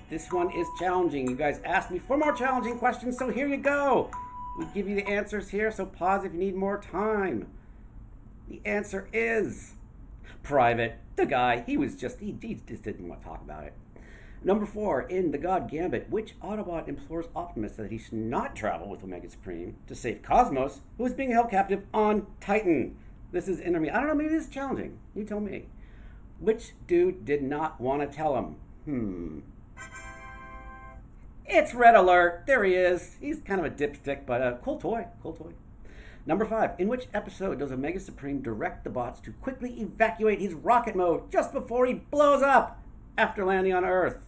This one is challenging. You guys asked me for more challenging questions, so here you go. We give you the answers here, so pause if you need more time. The answer is Private. The guy, he just didn't want to talk about it. Number 4, in the God Gambit, which Autobot implores Optimus that he should not travel with Omega Supreme to save Cosmos, who is being held captive on Titan? This is intermediate. I don't know, maybe this is challenging. You tell me. Which dude did not want to tell him? It's Red Alert. There he is. He's kind of a dipstick, but a cool toy. Number 5, in which episode does Omega Supreme direct the bots to quickly evacuate his rocket mode just before he blows up after landing on Earth?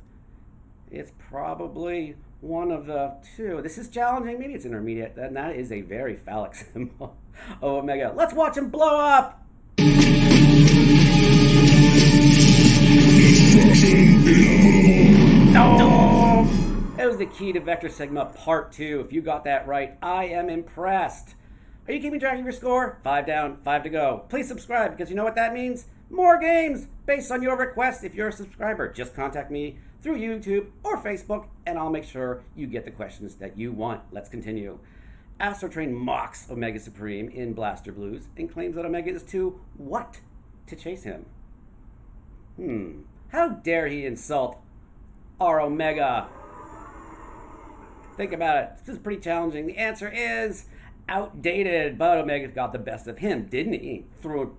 It's probably one of the 2. This is challenging. Maybe it's intermediate. And that is a very phallic symbol of Omega. Let's watch him blow up. No! It was the key to Vector Sigma Part 2. If you got that right, I am impressed. Are you keeping track of your score? 5 down, 5 to go. Please subscribe, because you know what that means? More games based on your request. If you're a subscriber, just contact me through YouTube or Facebook, and I'll make sure you get the questions that you want. Let's continue. Astrotrain mocks Omega Supreme in Blaster Blues and claims that Omega is too what to chase him? How dare he insult our Omega? Think about it. This is pretty challenging. The answer is outdated, but Omega got the best of him, didn't he?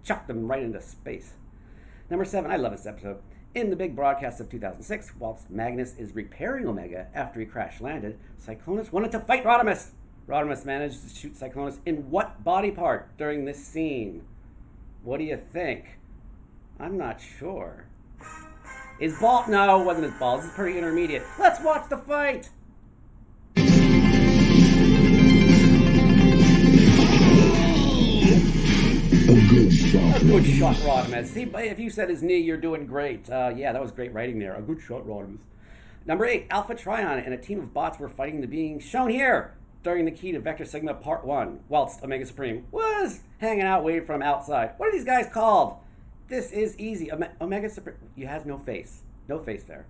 Chucked him right into space. Number 7, I love this episode. In the big broadcast of 2006, whilst Magnus is repairing Omega after he crash landed, Cyclonus wanted to fight Rodimus. Rodimus managed to shoot Cyclonus in what body part during this scene? What do you think? I'm not sure. His ball? No, it wasn't his balls. This is pretty intermediate. Let's watch the fight. A good shot, Rodimus. See, if you said his knee, you're doing great. Yeah, that was great writing there. A good shot, Rodimus. Number 8, Alpha Trion and a team of bots were fighting the being shown here during the key to Vector Sigma Part 1, whilst Omega Supreme was hanging out waiting for him outside. What are these guys called? This is easy. Omega Supreme. You have no face. No face there.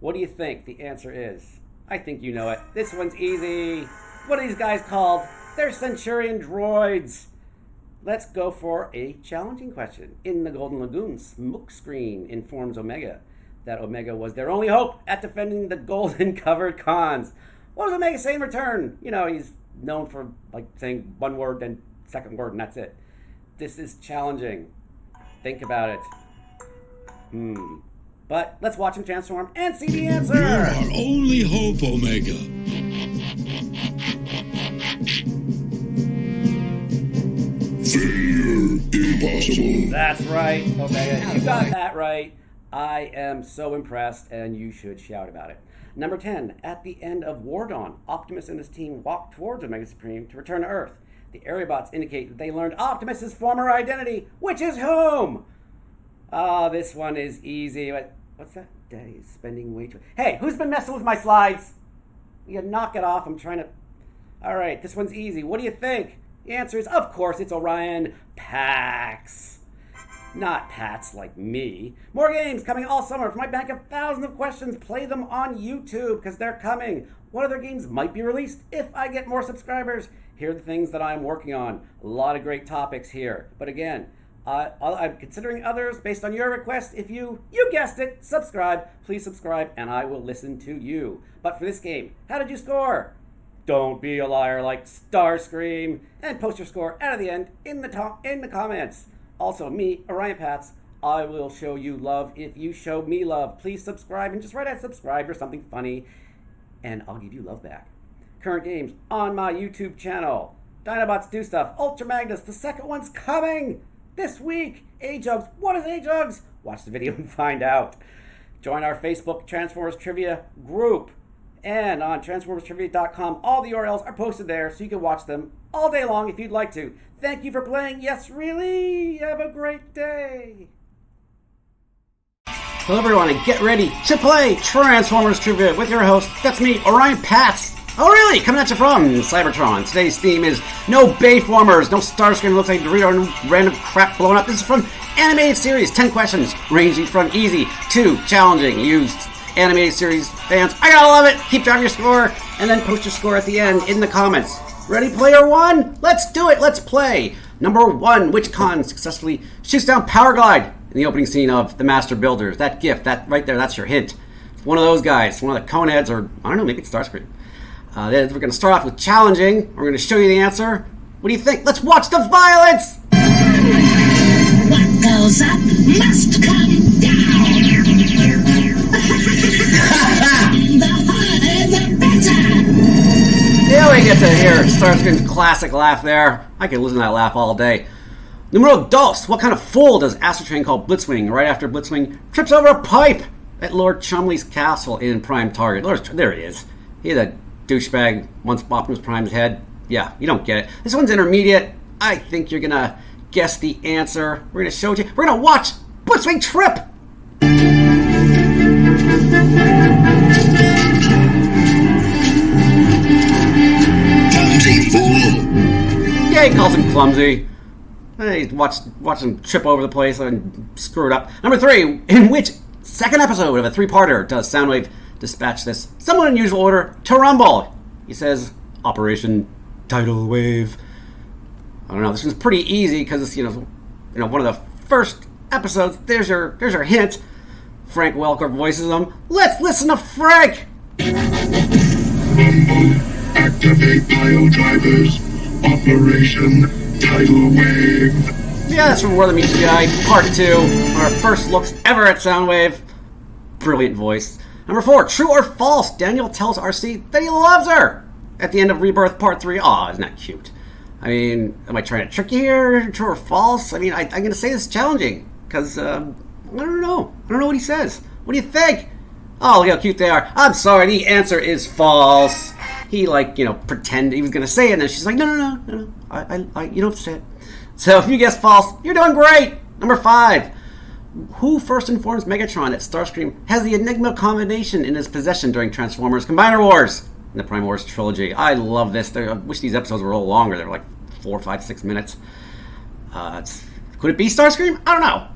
What do you think the answer is? I think you know it. This one's easy. What are these guys called? They're Centurion droids. Let's go for a challenging question. In the Golden Lagoon, Smokescreen informs Omega that Omega was their only hope at defending the golden-covered cons. What does Omega say in return? You know, he's known for saying one word, then second word, and that's it. This is challenging. Think about it. But let's watch him transform and see the answer. You're our only hope, Omega. Failure impossible. That's right, Omega. You got that right. I am so impressed, and you should shout about it. Number 10, at the end of War Dawn, Optimus and his team walk towards Omega Supreme to return to Earth. The Aerobots indicate that they learned Optimus's former identity, which is whom? Oh, this one is easy. What's that? Daddy's spending way too... Hey, who's been messing with my slides? You knock it off. I'm trying to... All right, this one's easy. What do you think? The answer is, of course, it's Orion Pax. Not Pats like me. More games coming all summer from my bank of thousands of questions. Play them on YouTube because they're coming. What other games might be released if I get more subscribers? Here are the things that I'm working on. A lot of great topics here. But again, I'm considering others based on your request. If you guessed it, subscribe. Please subscribe, and I will listen to you. But for this game, how did you score? Don't be a liar like Starscream, and post your score out of the end in the comments. Also, me, Orion Pats, I will show you love if you show me love. Please subscribe and just write out subscribe or something funny, and I'll give you love back. Current games on my YouTube channel. Dinobots Do Stuff, Ultra Magnus, the second one's coming this week. Age-Ugs, what is Age-Ugs? Watch the video and find out. Join our Facebook Transformers Trivia group. And on TransformersTrivia.com, all the URLs are posted there so you can watch them all day long if you'd like to. Thank you for playing. Yes, really. Have a great day. Hello, everyone, and get ready to play Transformers Trivia with your host. That's me, Orion Pats. Oh, really? Coming at you from Cybertron. Today's theme is no Bayformers, no Starscream looks like Dorito, and random crap blowing up. This is from animated series. 10 questions, ranging from easy to challenging. Used animated series fans, I gotta love it. Keep track of your score, and then post your score at the end in the comments. Ready, player one? Let's do it. Let's play. Number 1, which con successfully shoots down Power Glide in the opening scene of The Master Builders? That GIF, that right there, that's your hint. It's one of those guys, one of the Coneheads, or I don't know, maybe it's Starscream. Then we're going to start off with challenging. We're going to show you the answer. What do you think? Let's watch the violence! What goes up must come down. The harder, the better. Yeah, we get to hear Starscream's classic laugh there. I could listen to that laugh all day. Numero dos. What kind of fool does Astrotrain call Blitzwing right after Blitzwing trips over a pipe at Lord Chumley's castle in Prime Target? There he is. He's a douchebag once Optimus Prime's head. Yeah, you don't get it. This one's intermediate. I think you're gonna guess the answer. We're gonna show it to you. We're gonna watch Blitzwing trip. Clumsy fool. Yeah, he calls him clumsy. He's watched him trip over the place and screw it up. Number 3, in which second episode of a 3-parter does Soundwave dispatch this somewhat unusual order to Rumble? He says, Operation Tidal Wave. I don't know, this one's pretty easy because it's, one of the first episodes. There's your hint. Frank Welker voices him. Let's listen to Frank! Activate biodrivers. Operation Tidal Wave. Yeah, that's from War of the Meets Guy, Part 2. One of our first looks ever at Soundwave. Brilliant voice. Number 4, true or false? Daniel tells RC that he loves her at the end of Rebirth Part 3. Aw, isn't that cute? I mean, am I trying to trick you here? True or false? I mean, I'm going to say this is challenging because, I don't know. I don't know what he says. What do you think? Oh, look how cute they are. I'm sorry, the answer is false. He, pretended he was going to say it, and then she's like, no. You don't have to say it. So if you guess false, you're doing great. Number 5. Who first informs Megatron that Starscream has the Enigma combination in his possession during Transformers Combiner Wars in the Prime Wars trilogy? I love this. I wish these episodes were a little longer. They're like 4, 5, 6 minutes. Could it be Starscream? I don't know.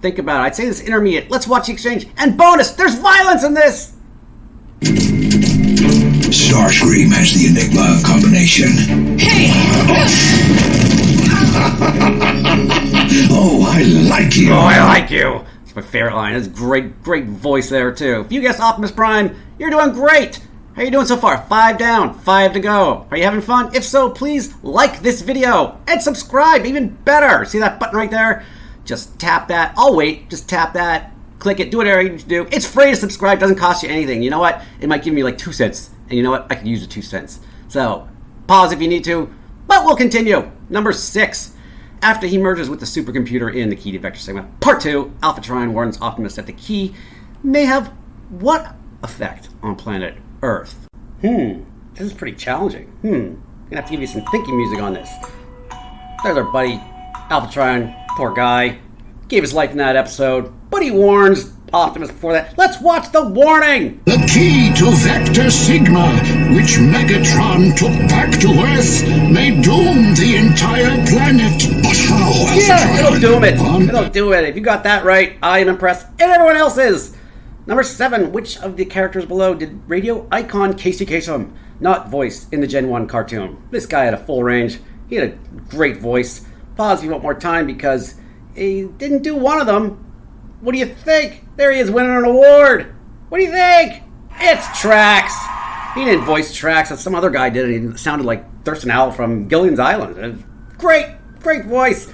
Think about it. I'd say this is intermediate. Let's watch the exchange. And bonus, there's violence in this! Starscream has the Enigma combination. Hey! Oh, I like you. Oh, I like you. It's my favorite line. It's great voice there, too. If you guess Optimus Prime, you're doing great. How are you doing so far? 5 down, 5 to go. Are you having fun? If so, please like this video and subscribe. Even better. See that button right there? Just tap that. I'll wait. Just tap that. Click it. Do whatever you need to do. It's free to subscribe. Doesn't cost you anything. You know what? It might give me like 2 cents. And you know what? I could use the 2 cents. So, pause if you need to. But we'll continue. Number 6. After he merges with the supercomputer in the Key to Vector segment, Part 2, Alpha Trion warns Optimus that the key may have what effect on planet Earth? This is pretty challenging. I'm gonna have to give you some thinking music on this. There's our buddy, Alpha Trion, poor guy. Gave his life in that episode, but he warns Optimus before that. Let's watch the warning! The key to Vector Sigma, which Megatron took back to Earth, may doom the entire planet. But how, Alpha Yeah, Trion? it'll doom it. It'll do it. If you got that right, I am impressed, and everyone else is. Number 7, which of the characters below did Radio Icon Casey Kasem not voiced in the Gen 1 cartoon. This guy had a full range. He had a great voice. Pause if you want more time because he didn't do one of them. What do you think? There he is winning an award. What do you think? It's Trax. He didn't voice Trax. Some other guy did it. He sounded like Thurston Howell from Gilligan's Island. Great voice.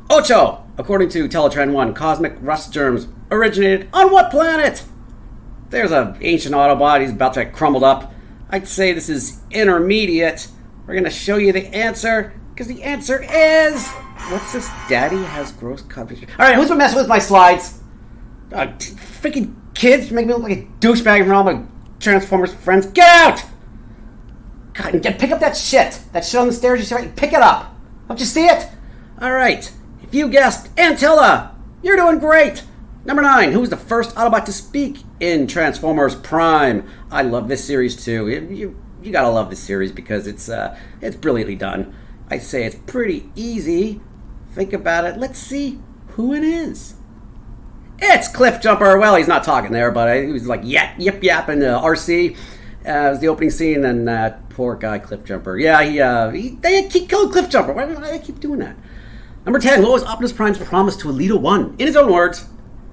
Ocho, according to Teletrend 1, cosmic rust germs originated on what planet? There's an ancient Autobot. He's about to get crumbled up. I'd say this is intermediate. We're going to show you the answer, because the answer is... What's this? Daddy has gross coverage. Alright, who's been messing with my slides? Freaking kids making me look like a douchebag from all my Transformers friends. Get out! God, and pick up that shit. That shit on the stairs, you see right? Pick it up. Don't you see it? Alright. If you guessed Antilla, you're doing great. Number 9, who was the first Autobot to speak in Transformers Prime? I love this series too. You gotta love this series because it's brilliantly done. I'd say it's pretty easy. Think about it. Let's see who it is. It's Cliffjumper. Well, he's not talking there, but he was like yip yapping RC. It was the opening scene, and that poor guy Cliffjumper. Yeah, they keep killing Cliffjumper. Why do they keep doing that? Number 10. What was Optimus Prime's promise to Alita 1? In his own words,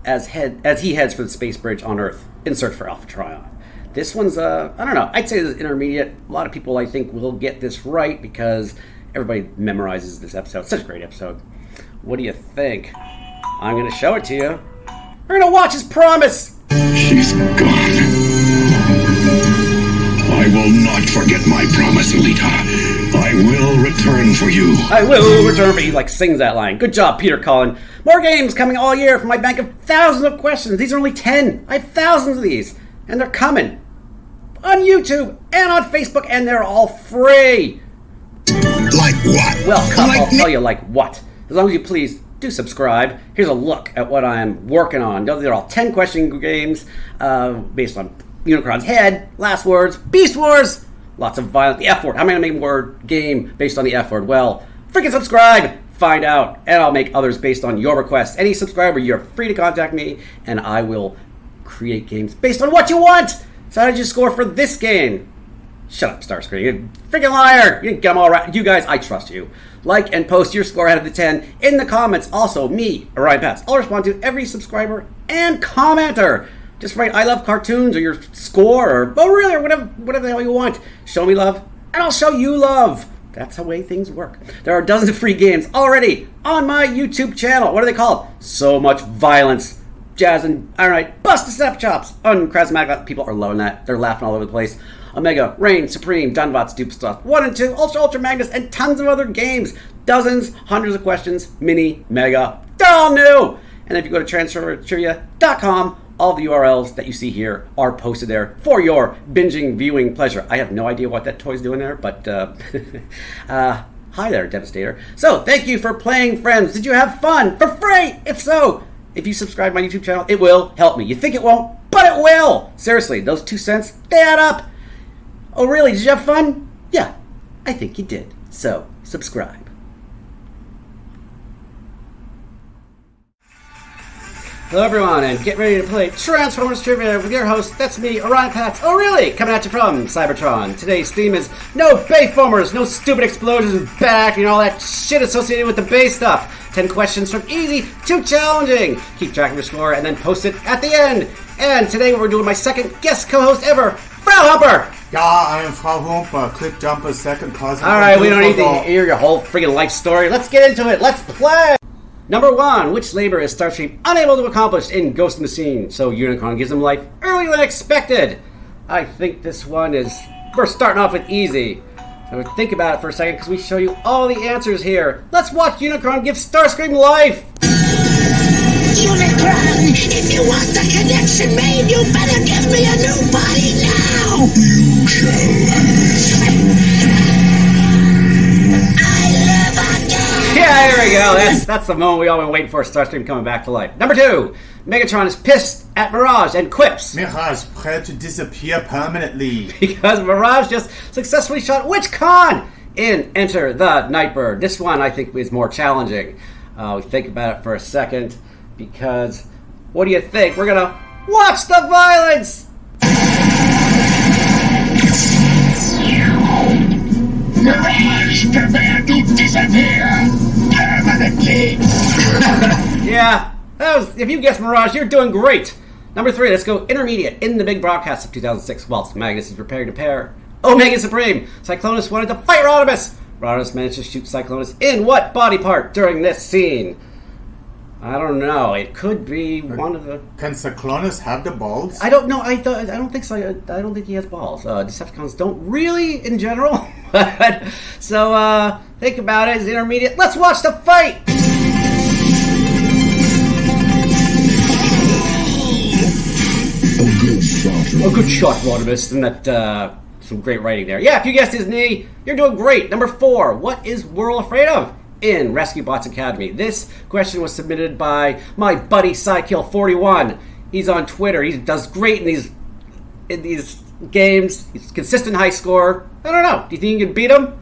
as he heads for the space bridge on Earth in search for Alpha Triumph. This one's I don't know. I'd say this is intermediate. A lot of people I think will get this right because everybody memorizes this episode. It's such a great episode. What do you think? I'm going to show it to you. We're going to watch his promise. She's gone. I will not forget my promise, Alita. I will return for you. I will return for you. Like sings that line. Good job, Peter Cullen. More games coming all year from my bank of thousands of questions. These are only 10. I have thousands of these. And they're coming. On YouTube and on Facebook. And they're all free. Like what? Well, I'll tell you like what. As long as you please do subscribe. Here's a look at what I'm working on. They're all 10 question games based on Unicron's head, Last Words, Beast Wars, lots of violence, the F word. How am I going to make a word game based on the F word? Well, freaking subscribe, find out, and I'll make others based on your requests. Any subscriber, you're free to contact me, and I will create games based on what you want. So how did you score for this game? Shut up, Starscream. You freaking liar. You didn't get them all right. You guys, I trust you. Like and post your score out of the 10 in the comments. Also, me, Orion Pats. I'll respond to every subscriber and commenter. Just write I love cartoons or your score or really or whatever the hell you want. Show me love and I'll show you love. That's the way things work. There are dozens of free games already on my YouTube channel. What are they called? So Much Violence. Jazz and Ironite. Bust the Step Chops. Uncharismatic. People are loving that. They're laughing all over the place. Omega, Reign, Supreme, Dunbots, Dupe Stuff, 1 and 2, Ultra Magnus, and tons of other games. Dozens, hundreds of questions, mini, mega. They're all new! And if you go to transformerstrivia.com, all the URLs that you see here are posted there for your binging viewing pleasure. I have no idea what that toy's doing there, but hi there, Devastator. So, thank you for playing, friends. Did you have fun? For free? If so, if you subscribe to my YouTube channel, it will help me. You think it won't, but it will. Seriously, those 2 cents, they add up. Oh, really? Did you have fun? Yeah, I think you did. So, subscribe. Hello, everyone, and get ready to play Transformers Trivia with your host. That's me, Orion Pats. Oh, really? Coming at you from Cybertron. Today's theme is no Bayformers, no stupid explosions and back and all that shit associated with the Bay stuff. 10 questions from easy to challenging. Keep track of your score and then post it at the end. And today we're doing my second guest co-host ever, Frau Humper. Yeah, I am Frau Humper, Cliffjumper's second cousin. Alright, we don't need to hear your whole freaking life story. Let's get into it. Let's play! Number 1. Which labor is Starscream unable to accomplish in Ghost in the Machine? So Unicron gives him life earlier than expected. I think this one is... We're starting off with easy. So think about it for a second because we show you all the answers here. Let's watch Unicron give Starscream life! Unicron, if you want the connection made, you better give me a new body now! You shall have. I live again! Yeah, here we go. That's the moment we all been waiting for, Starscream coming back to life. Number 2. Megatron is pissed at Mirage and quips. Mirage, prêt to disappear permanently. Because Mirage just successfully shot which con in Enter the Nightbird? This one I think is more challenging. We think about it for a second. Because, what do you think? We're gonna watch the violence! Mirage, prepare to disappear permanently. Yeah, if you guessed Mirage, you're doing great. Number 3, let's go intermediate. In the big broadcast of 2006, whilst Magnus is preparing to pair Omega Supreme, Cyclonus wanted to fight Rodimus. Rodimus managed to shoot Cyclonus in what body part during this scene? I don't know. It could be one of the... Can Cyclonus have the balls? I don't know. I don't think so. I don't think he has balls. Decepticons don't really, in general. So think about it as intermediate. Let's watch the fight. A good shot, Rodimus. And that some great writing there. Yeah, if you guessed his knee, you're doing great. Number 4, what is Whirl afraid of in Rescue Bots Academy? This question was submitted by my buddy Psykill41. He's on Twitter. He does great in these games. He's a consistent high scorer. I don't know. Do you think you can beat him?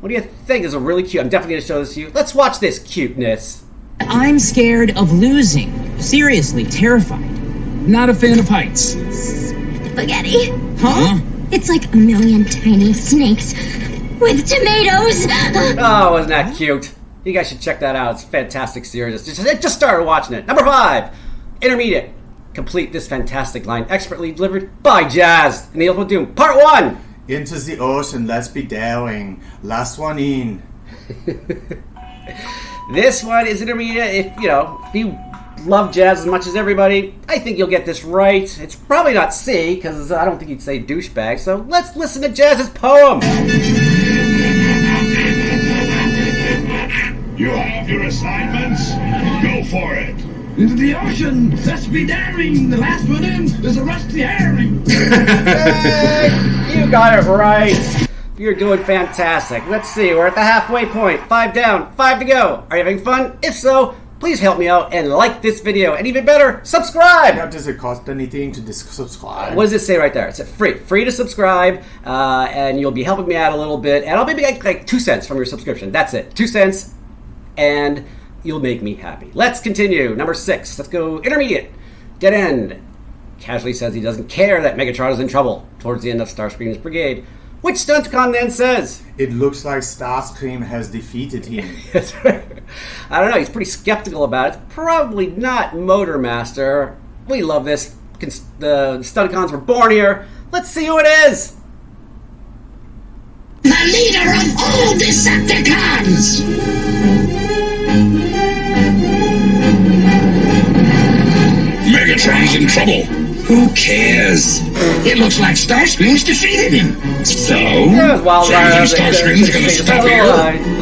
What do you think? Is a really cute. I'm definitely going to show this to you. Let's watch this cuteness. I'm scared of losing. Seriously, terrified. Not a fan of heights. Spaghetti. Huh? It's like a million tiny snakes with tomatoes. Oh, wasn't that cute? You guys should check that out. It's a fantastic series. Just started watching it. Number 5, intermediate. Complete this fantastic line expertly delivered by Jazz in the Ultimate Doom Part 1. Into the ocean, let's be daring. Last one in. This one is intermediate. If you love Jazz as much as everybody, I think you'll get this right. It's probably not C, because I don't think you'd say douchebag. So let's listen to Jazz's poem. You have your assignments? Go for it. Into the ocean, let's be daring. The last one in is a rusty herring. Hey, you got it right. You're doing fantastic. Let's see, we're at the halfway point. 5 down, 5 to go. Are you having fun? If so, please help me out and like this video. And even better, subscribe. Yeah, does it cost anything to subscribe? What does it say right there? It's free to subscribe, and you'll be helping me out a little bit. And I'll maybe get like 2 cents from your subscription. That's it, 2 cents, and you'll make me happy. Let's continue. Number 6. Let's go intermediate. Dead end. Casually says he doesn't care that Megatron is in trouble towards the end of Starscream's brigade. Which Stunticon then says? It looks like Starscream has defeated him. That's right. I don't know. He's pretty skeptical about it. Probably not Motormaster. We love this. The Stunticons were born here. Let's see who it is. The leader of all Decepticons! Megatron's in trouble. Who cares? It looks like Starscream's defeated him. So? Yeah, well, Starscream's gonna stop here?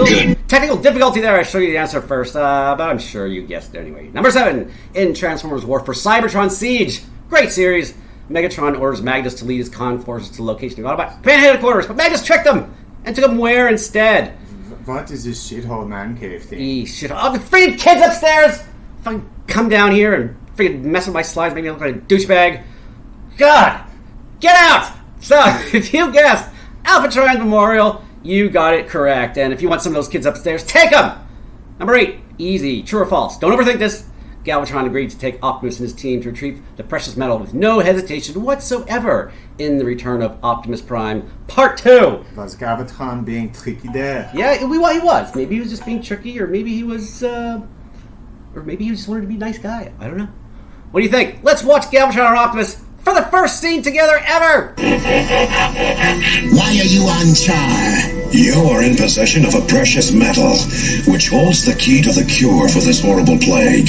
Good. Technical difficulty there. I showed you the answer first, but I'm sure you guessed it anyway. Number 7. In Transformers War for Cybertron Siege. Great series. Megatron orders Magnus to lead his con forces to the location of Autobot Command headquarters, but Magnus tricked them and took them where instead? What is this shithole man cave thing? Oh, the freaking kids upstairs! Fucking come down here and freaking mess with my slides, make me look like a douchebag. God! Get out! So, if you guessed Alpha Trion Memorial, you got it correct. And if you want some of those kids upstairs, take them! Number 8. Easy. True or false? Don't overthink this. Galvatron agreed to take Optimus and his team to retrieve the precious metal with no hesitation whatsoever in the Return of Optimus Prime Part 2. Was Galvatron being tricky there? Yeah, he was. Maybe he was just being tricky, or maybe he was, or maybe he just wanted to be a nice guy. I don't know. What do you think? Let's watch Galvatron and Optimus for the first scene together ever! Why are you on Char? You're in possession of a precious metal, which holds the key to the cure for this horrible plague.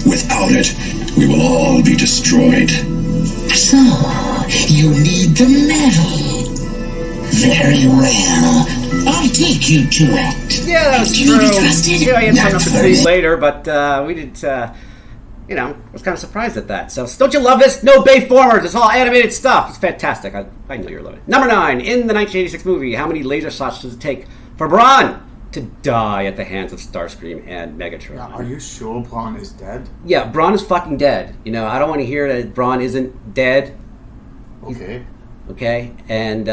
Without it, we will all be destroyed. So, you need the metal. Very well. I'll take you to it. Yeah, that was Can you be true. trusted? Yeah, I had something Not up to very- see later, but we didn't, I was kind of surprised at that. So, don't you love this? No Bayformers. It's all animated stuff. It's fantastic. I know you're loving it. Number 9. In the 1986 movie, how many laser shots does it take for Brawn to die at the hands of Starscream and Megatron? Yeah, are you sure Brawn is dead? Yeah, Brawn is fucking dead. I don't want to hear that Brawn isn't dead. Okay. Okay? And,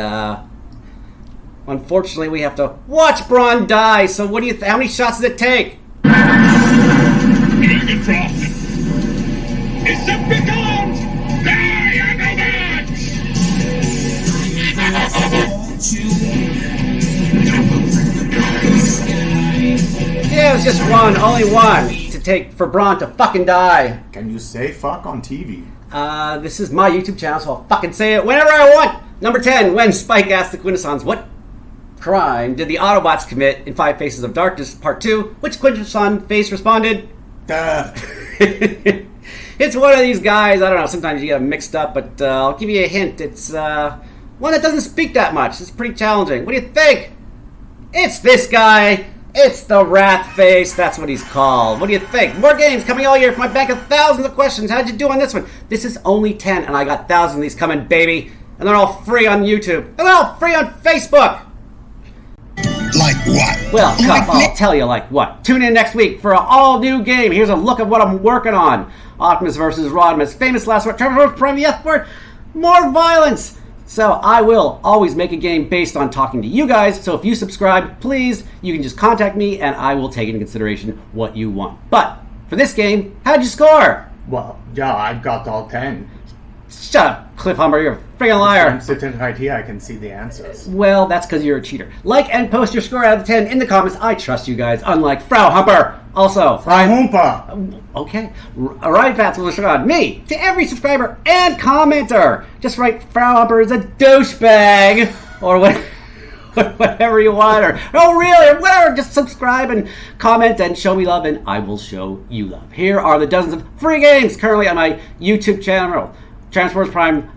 unfortunately, we have to watch Brawn die. So, what do you how many shots does it take? Megatron! Decepticons! Die, Autobots! was just one, only one, to take for Braun to fucking die. Can you say fuck on TV? This is my YouTube channel, so I'll fucking say it whenever I want. Number 10, when Spike asked the Quintessons, what crime did the Autobots commit in Five Faces of Darkness Part 2? Which Quintesson face responded? It's one of these guys, I don't know, sometimes you get them mixed up, but I'll give you a hint. It's one that doesn't speak that much. It's pretty challenging. What do you think? It's this guy. It's the Wrath Face. That's what he's called. What do you think? More games coming all year from my bank of thousands of questions. How'd you do on this one? This is only 10, and I got thousands of these coming, baby. And they're all free on YouTube. And they're all free on Facebook. Like what? Well, Cup, I'll tell you like what. Tune in next week for an all-new game. Here's a look at what I'm working on. Optimus versus Rodimus. Famous last word. Trevor versus Prime the F word. More violence. So I will always make a game based on talking to you guys. So if you subscribe, please, you can just contact me and I will take into consideration what you want. But for this game, how'd you score? Well, yeah, I got all 10. Shut up, Cliffhammer, you're a friggin' liar. I'm sitting right here, I can see the answers. Well, that's because you're a cheater. Like and post your score out of 10 in the comments. I trust you guys, unlike Frau Humper. Also, Frau Humper. Okay. Alright, Pats will shot me to every subscriber and commenter. Just write Frau Humper is a douchebag. Or whatever you want. Or, oh, really? Or whatever. Just subscribe and comment and show me love, and I will show you love. Here are the dozens of free games currently on my YouTube channel. Transformers Prime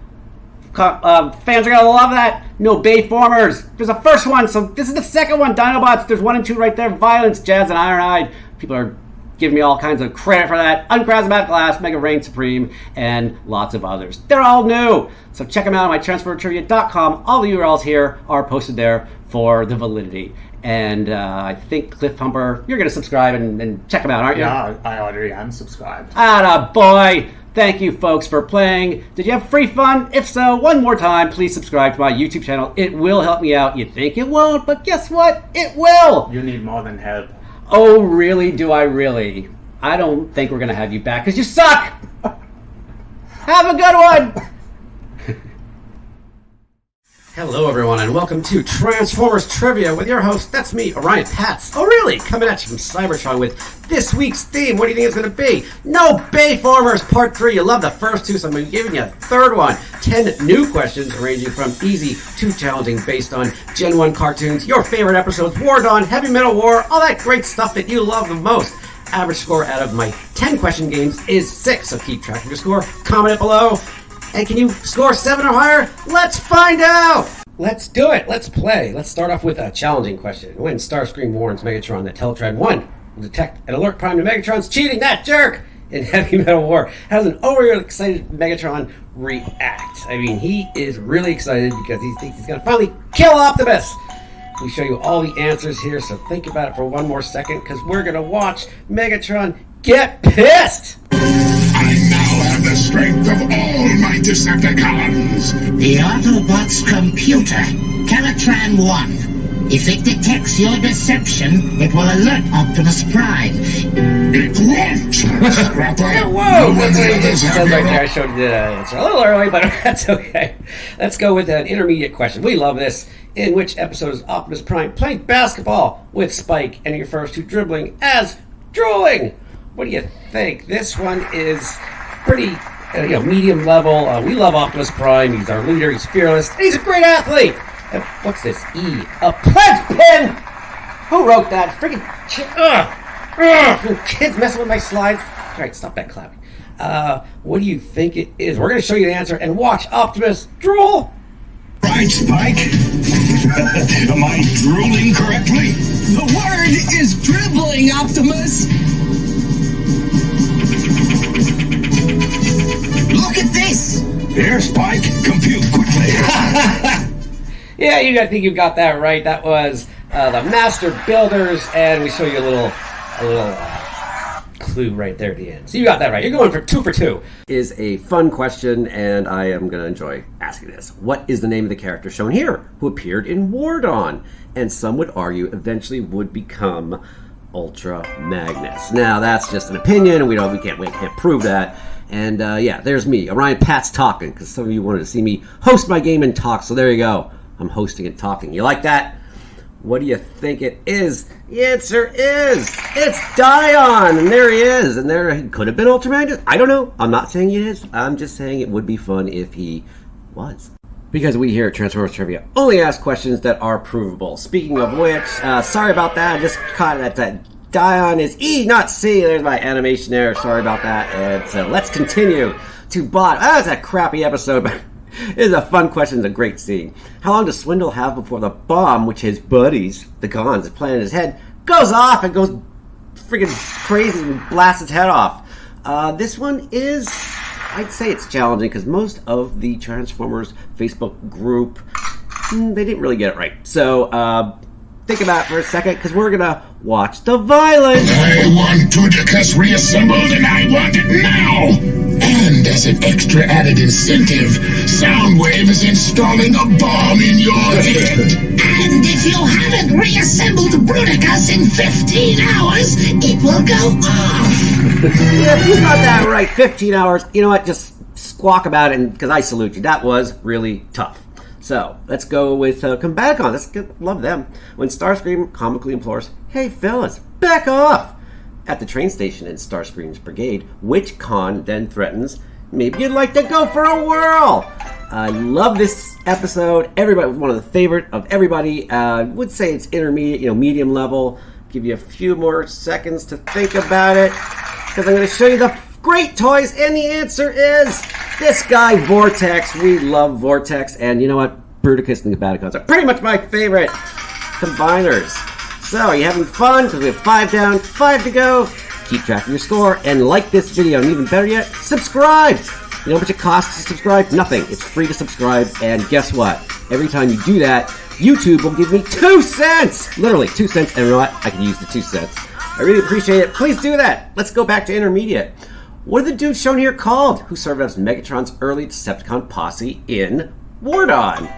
fans are gonna love that. No Bayformers. There's a first one, so this is the second one. Dinobots. There's 1 and 2 right there. Violence, Jazz, and Iron-Eyed. People are giving me all kinds of credit for that. Uncrasmatic Glass, Mega Reign Supreme, and lots of others. They're all new, so check them out on my TransformerTrivia.com. All the URLs here are posted there for the validity. And I think Cliffhammer, you're gonna subscribe and check them out, aren't you? Yeah, I already am subscribed. Atta boy! Thank you, folks, for playing. Did you have free fun? If so, one more time, please subscribe to my YouTube channel. It will help me out. You think it won't, but guess what? It will! You need more than help. Oh, really? Do I really? I don't think we're going to have you back, because you suck! Have a good one! Hello, everyone, and welcome to Transformers Trivia with your host, that's me, Orion Pats. Oh, really? Coming at you from Cybertron with this week's theme. What do you think it's going to be? No Bayformers Part 3. You love the first two, so I'm giving you a third one. 10 new questions ranging from easy to challenging based on Gen 1 cartoons, your favorite episodes, War Dawn, Heavy Metal War, all that great stuff that you love the most. Average score out of my 10 question games is 6, so keep track of your score. Comment it below. And can you score 7 or higher? Let's find out! Let's do it. Let's play. Let's start off with a challenging question. When Starscream warns Megatron that Teletran 1 will detect and alert Prime to Megatron's cheating, that jerk! In Heavy Metal War, how does an overexcited Megatron react? I mean, he is really excited because he thinks he's going to finally kill Optimus! We show you all the answers here, so think about it for one more second, because we're going to watch Megatron get pissed! I now have the strength of all my Decepticons. The Autobot's computer, Teletran 1. If it detects your deception, it will alert Optimus Prime. It won't, Scrapper. Whoa! That's what it says right there. I showed you the answer a little early, but that's okay. Let's go with an intermediate question. We love this. In which episode is Optimus Prime playing basketball with Spike and he refers to dribbling as drooling? What do you think? This one is pretty medium level. We love Optimus Prime. He's our leader. He's fearless. And he's a great athlete. What's this? E. A pledge pin! Who wrote that? Freaking kids messing with my slides. All right, stop that clapping. What do you think it is? We're going to show you the answer and watch Optimus drool. Right, Spike? Am I drooling correctly? The word is dribbling, Optimus. Look at this! Here, Spike, compute quickly. Yeah, I think you got that right. That was the Master Builders, and we show you a little clue right there at the end. So you got that right. You're going for 2 for 2. Is a fun question, and I am going to enjoy asking this. What is the name of the character shown here who appeared in War Dawn, and some would argue eventually would become Ultra Magnus? Now that's just an opinion, and we can't prove that. And there's me, Orion Pats, talking, because some of you wanted to see me host my game and talk. So there you go. I'm hosting and talking. You like that? What do you think it is? The answer is, it's Dion! And there he is. And there he could have been Ultraman. I don't know. I'm not saying he is. I'm just saying it would be fun if he was. Because we here at Transformers Trivia only ask questions that are provable. Speaking of which, sorry about that. I just caught that Dion is E, not C. There's my animation error. Sorry about that. And so let's continue to bot. That's a crappy episode, but it's a fun question. It's a great scene. How long does Swindle have before the bomb, which his buddies, the Gons, have planted in his head, goes off and goes freaking crazy and blasts his head off? This one is, I'd say it's challenging because most of the Transformers Facebook group, they didn't really get it right. So, think about it for a second because we're going to watch the violence. I want Bruticus reassembled and I want it now! And as an extra added incentive, Soundwave is installing a bomb in your head. And if you haven't reassembled Bruticus in 15 hours, it will go off. Yeah, if you got that right, 15 hours, you know what, just squawk about it because I salute you. That was really tough. So, let's go with Combaticon. Love them. When Starscream comically implores, "Hey fellas, back off!" at the train station in Starscream's brigade, which Con then threatens, "Maybe you'd like to go for a whirl." I love this episode. Everybody was one of the favorite of everybody. Would say it's intermediate, medium level. Give you a few more seconds to think about it, because I'm going to show you the great toys, and the answer is this guy, Vortex. We love Vortex, and you know what? Bruticus and the Combaticons are pretty much my favorite combiners. So, are you having fun? Because we have 5 down, 5 to go. Keep track of your score, and like this video, and even better yet, subscribe! You know how much it costs to subscribe? Nothing. It's free to subscribe, and guess what? Every time you do that, YouTube will give me 2 cents! Literally, 2 cents, and you know what? I can use the 2 cents. I really appreciate it. Please do that. Let's go back to Intermediate. What are the dudes shown here called? Who served as Megatron's early Decepticon posse in Wardon?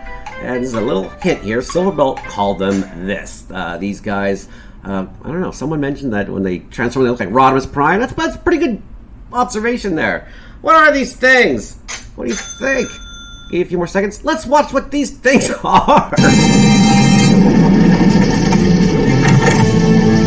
And there's a little hint here. Silverbolt called them this. These guys, I don't know, someone mentioned that when they transform, they look like Rodimus Prime. That's a pretty good observation there. What are these things? What do you think? Give you a few more seconds. Let's watch what these things are.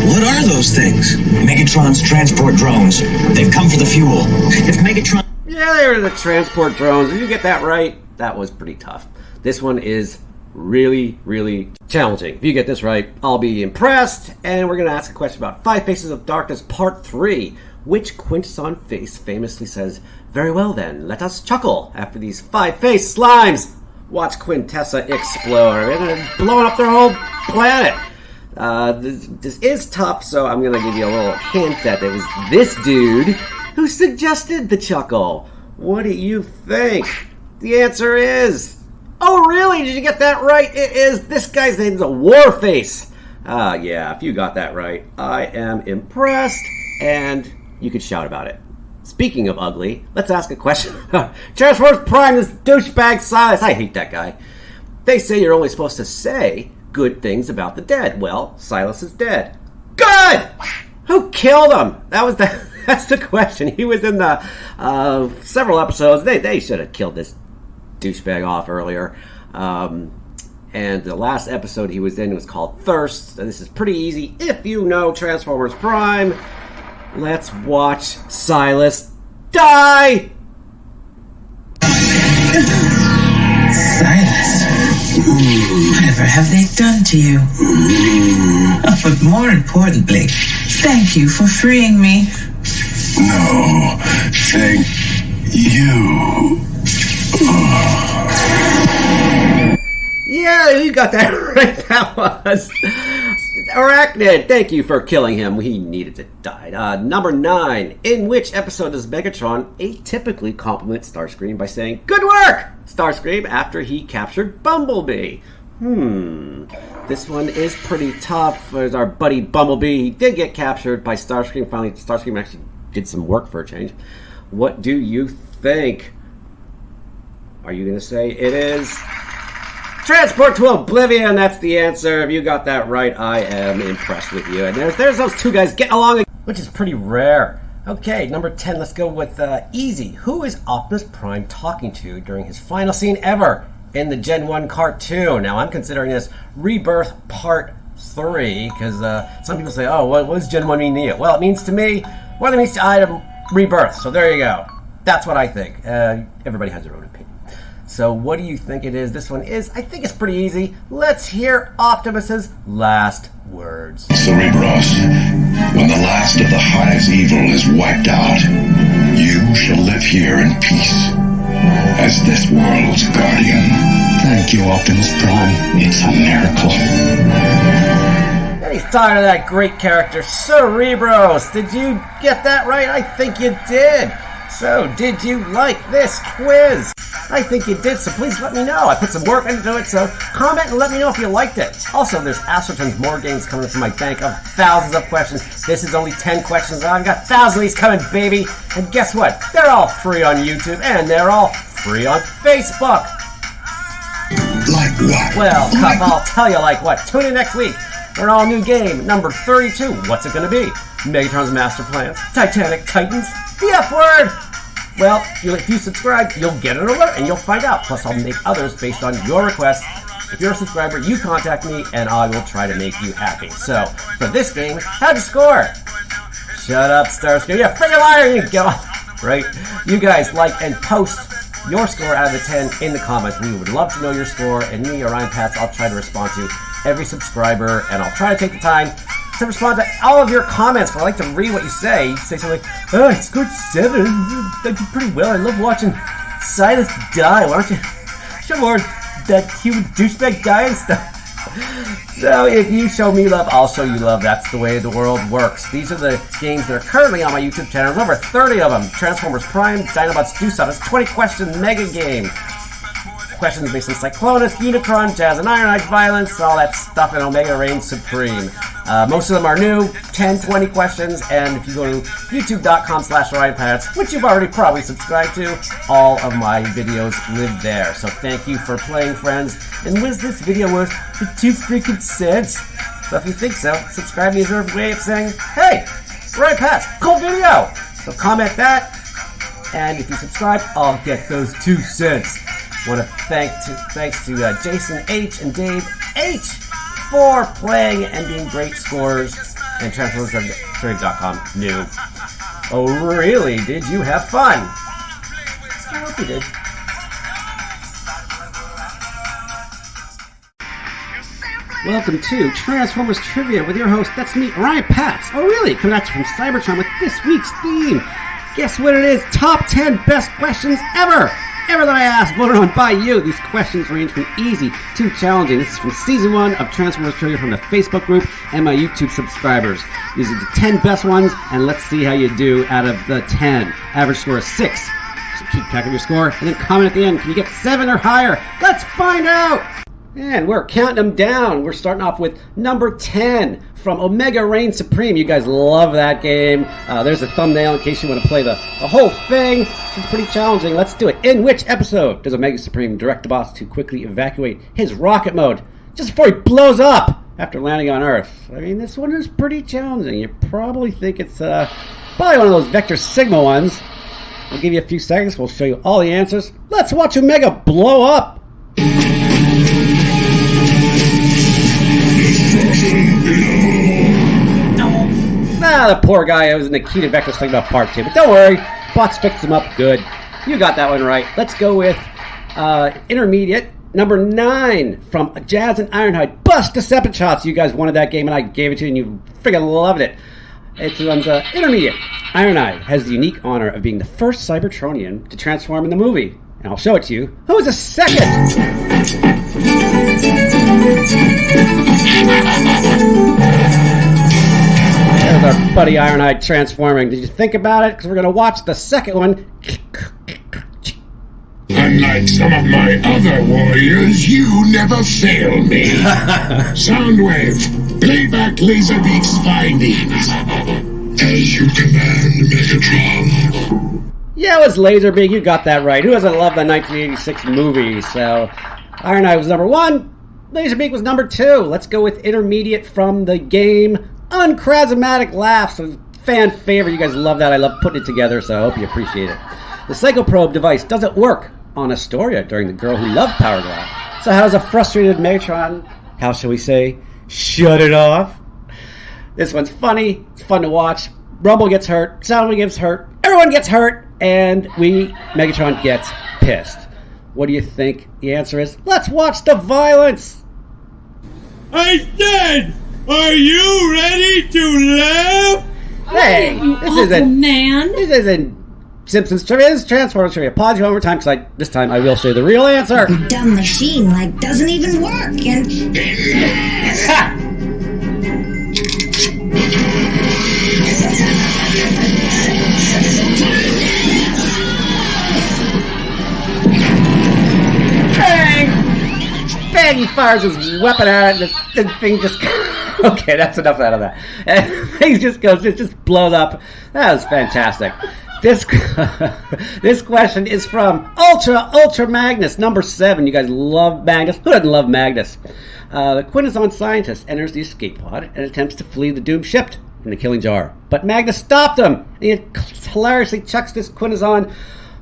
What are those things? Megatron's transport drones. They've come for the fuel. If Megatron... Yeah, they were the transport drones. If you get that right, that was pretty tough. This one is really, really challenging. If you get this right, I'll be impressed. And we're going to ask a question about 5 Faces of Darkness Part 3. Which Quintesson face famously says, "Very well then, let us chuckle," after these 5-faced slimes watch Quintessa explode. They're blowing up their whole planet. This is tough, so I'm going to give you a little hint that it was this dude who suggested the chuckle. What do you think? The answer is... Oh, really? Did you get that right? It is. This guy's name is a Warface. Yeah, if you got that right, I am impressed, and you could shout about it. Speaking of ugly, let's ask a question. Transformers Prime, this douchebag Silas. I hate that guy. They say you're only supposed to say good things about the dead. Well, Silas is dead. Good! Who killed him? That's the question. He was in the several episodes. They should have killed this douchebag off earlier. And the last episode he was in was called Thirst. This is pretty easy if you know Transformers Prime. Let's watch Silas die! Silas, whatever have they done to you? But more importantly, thank you for freeing me. No, thank you. Yeah, you got that right. That was Arachnid. Thank you for killing him. He needed to die. Number 9. In which episode does Megatron atypically compliment Starscream by saying, "Good work, Starscream," after he captured Bumblebee? This one is pretty tough. There's our buddy Bumblebee. He did get captured by Starscream. Finally, Starscream actually did some work for a change. What do you think? Are you going to say it is Transport to Oblivion? That's the answer. If you got that right, I am impressed with you. And there's those two guys getting along, which is pretty rare. Okay, number 10, let's go with easy. Who is Optimus Prime talking to during his final scene ever in the Gen 1 cartoon? Now, I'm considering this Rebirth Part 3, because some people say, oh, what does Gen 1 mean to you? Well, it means to me, well, it means to item rebirth. So there you go. That's what I think. Everybody has their own opinion. So what do you think it is? This one is, I think it's pretty easy. Let's hear Optimus's last words. Cerebros, when the last of the Hive's evil is wiped out, you shall live here in peace as this world's guardian. Thank you, Optimus Prime. It's a miracle. Any thought of that great character, Cerebros? Did you get that right? I think you did. So, did you like this quiz? I think you did, so please let me know. I put some work into it, so comment and let me know if you liked it. Also, there's Astroton's more games coming from my bank of thousands of questions. This is only 10 questions, and I've got thousands of these coming, baby. And guess what? They're all free on YouTube, and they're all free on Facebook. Like what? Well, Cup, I'll tell you like what. Tune in next week for an all-new game, number 32. What's it going to be? Megatron's Master Plans, Titanic Titans, the F-word! Well, if you subscribe, you'll get an alert and you'll find out. Plus, I'll make others based on your requests. If you're a subscriber, you contact me and I will try to make you happy. So, for this game, how'd you score? Shut up, Starscream. Yeah, freaking liar, you go. Right? You guys like and post your score out of the 10 in the comments. We would love to know your score, and me, Orion Pats, I'll try to respond to every subscriber, and I'll try to take the time to respond to all of your comments. I like to read what you say. You say something like, oh, I scored 7. I did pretty well. I love watching Silas die. Why don't you show more that human douchebag die and stuff? So if you show me love, I'll show you love. That's the way the world works. These are the games that are currently on my YouTube channel. There's over 30 of them. Transformers Prime, Dinobots Do Something. 20 question mega game. Questions based on Cyclonus, Unicron, Jazz and Ironite, Violence, all that stuff, and Omega reigns supreme. Most of them are new, 10, 20 questions, and if you go to youtube.com/OrionPats, which you've already probably subscribed to, all of my videos live there. So thank you for playing, friends. And was this video worth the 2 freaking cents? So if you think so, subscribe is your way of saying, hey, Orion Pats, cool video! So comment that, and if you subscribe, I'll get those 2 cents. I want to thanks to Jason H. and Dave H. for playing and being great scorers, and TransformersTrade.com new. Oh, really? Did you have fun? I hope you did. Welcome to Transformers Trivia with your host, that's me, Orion Pats. Oh, really? Coming at you from Cybertron with this week's theme. Guess what it is? Top 10 best questions ever that I asked, voted on by you. These questions range from easy to challenging. This is from Season 1 of Transformers Trivia from the Facebook group and my YouTube subscribers. These are the 10 best ones, and let's see how you do out of the 10. Average score is 6. So keep track of your score, and then comment at the end. Can you get 7 or higher? Let's find out! And we're counting them down. We're starting off with number 10 from Omega Reigns Supreme. You guys love that game. There's a thumbnail in case you want to play the whole thing. It's pretty challenging. Let's do it. In which episode does Omega Supreme direct the boss to quickly evacuate his rocket mode just before he blows up after landing on Earth? I mean, this one is pretty challenging. You probably think it's probably one of those Vector Sigma ones. I'll give you a few seconds. We'll show you all the answers. Let's watch Omega blow up. The poor guy was in the key to Vector's thing about part 2. But don't worry, bots fixed him up good. You got that one right. Let's go with intermediate number 9 from Jazz and Ironhide. Bust Decepticons. You guys wanted that game and I gave it to you and you freaking loved it. It's intermediate. Ironhide has the unique honor of being the first Cybertronian to transform in the movie. And I'll show it to you. Who is a second? There's our buddy Ironhide transforming. Did you think about it? Because we're going to watch the second one. Unlike some of my other warriors, you never fail me. Soundwave, playback Laserbeak's findings. As you command, Megatron. Yeah, it was Laserbeak. You got that right. Who doesn't love the 1986 movie? So, Ironhide was number 1. Laserbeak was number 2. Let's go with intermediate from the game. Uncharismatic laughs. A fan favorite. You guys love that. I love putting it together, so I hope you appreciate it. The Psychoprobe device doesn't work on Astoria during The Girl Who Loved Power Glove. So how does a frustrated Megatron, how shall we say, Shut it off. This one's funny. It's fun to watch. Rumble gets hurt. Soundwave gets hurt. Everyone gets hurt. And Megatron gets pissed. What do you think the answer is? Let's watch the violence. I said, are you ready to laugh? Hey, this isn't Simpsons trivia. This is Transformers trivia. Pause you one more time because this time I will show you the real answer. The dumb machine doesn't even work and Bang! He fires his weapon at it, and the thing just... Okay, that's enough out of that. And the thing just goes, it just blows up. That was fantastic. This question is from Ultra Magnus, number 7. You guys love Magnus? Who doesn't love Magnus? The Quintesson scientist enters the escape pod and attempts to flee the doomed ship from the killing jar. But Magnus stopped him. And he hilariously chucks this Quintesson...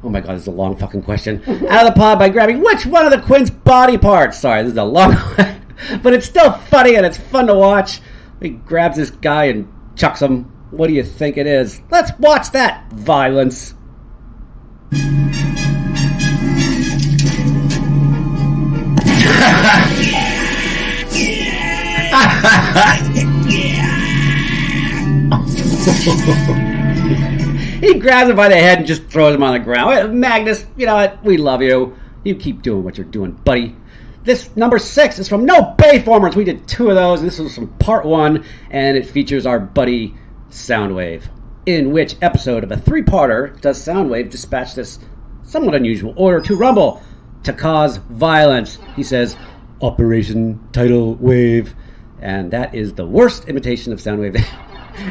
Oh my god, this is a long fucking question. Out of the pod by grabbing which one of the Quin's body parts? Sorry, this is a long one. But it's still funny and it's fun to watch. He grabs this guy and chucks him. What do you think it is? Let's watch that violence. He grabs him by the head and just throws him on the ground. Magnus, you know what? We love you. You keep doing what you're doing, buddy. This number 6 is from No Bayformers. We did 2 of those. This was from part 1, and it features our buddy Soundwave. In which episode of a 3-parter does Soundwave dispatch this somewhat unusual order to Rumble to cause violence? He says, Operation Tidal Wave. And that is the worst imitation of Soundwave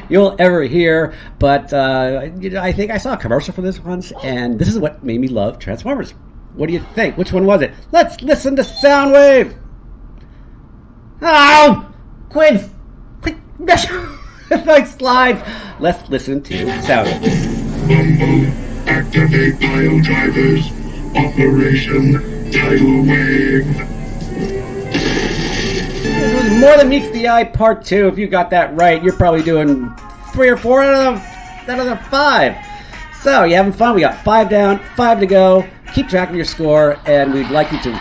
you'll ever hear. But I think I saw a commercial for this once, and this is what made me love Transformers. What do you think? Which one was it? Let's listen to Soundwave. Oh, Quick, my slides. Let's listen to Soundwave. Rumble, activate pile drivers. Operation Tidal Wave. This was More Than Meets the Eye Part 2. If you got that right, you're probably doing 3 or 4 out of the 5. So, you having fun? We got 5 down, 5 to go. Keep track of your score, and we'd like you to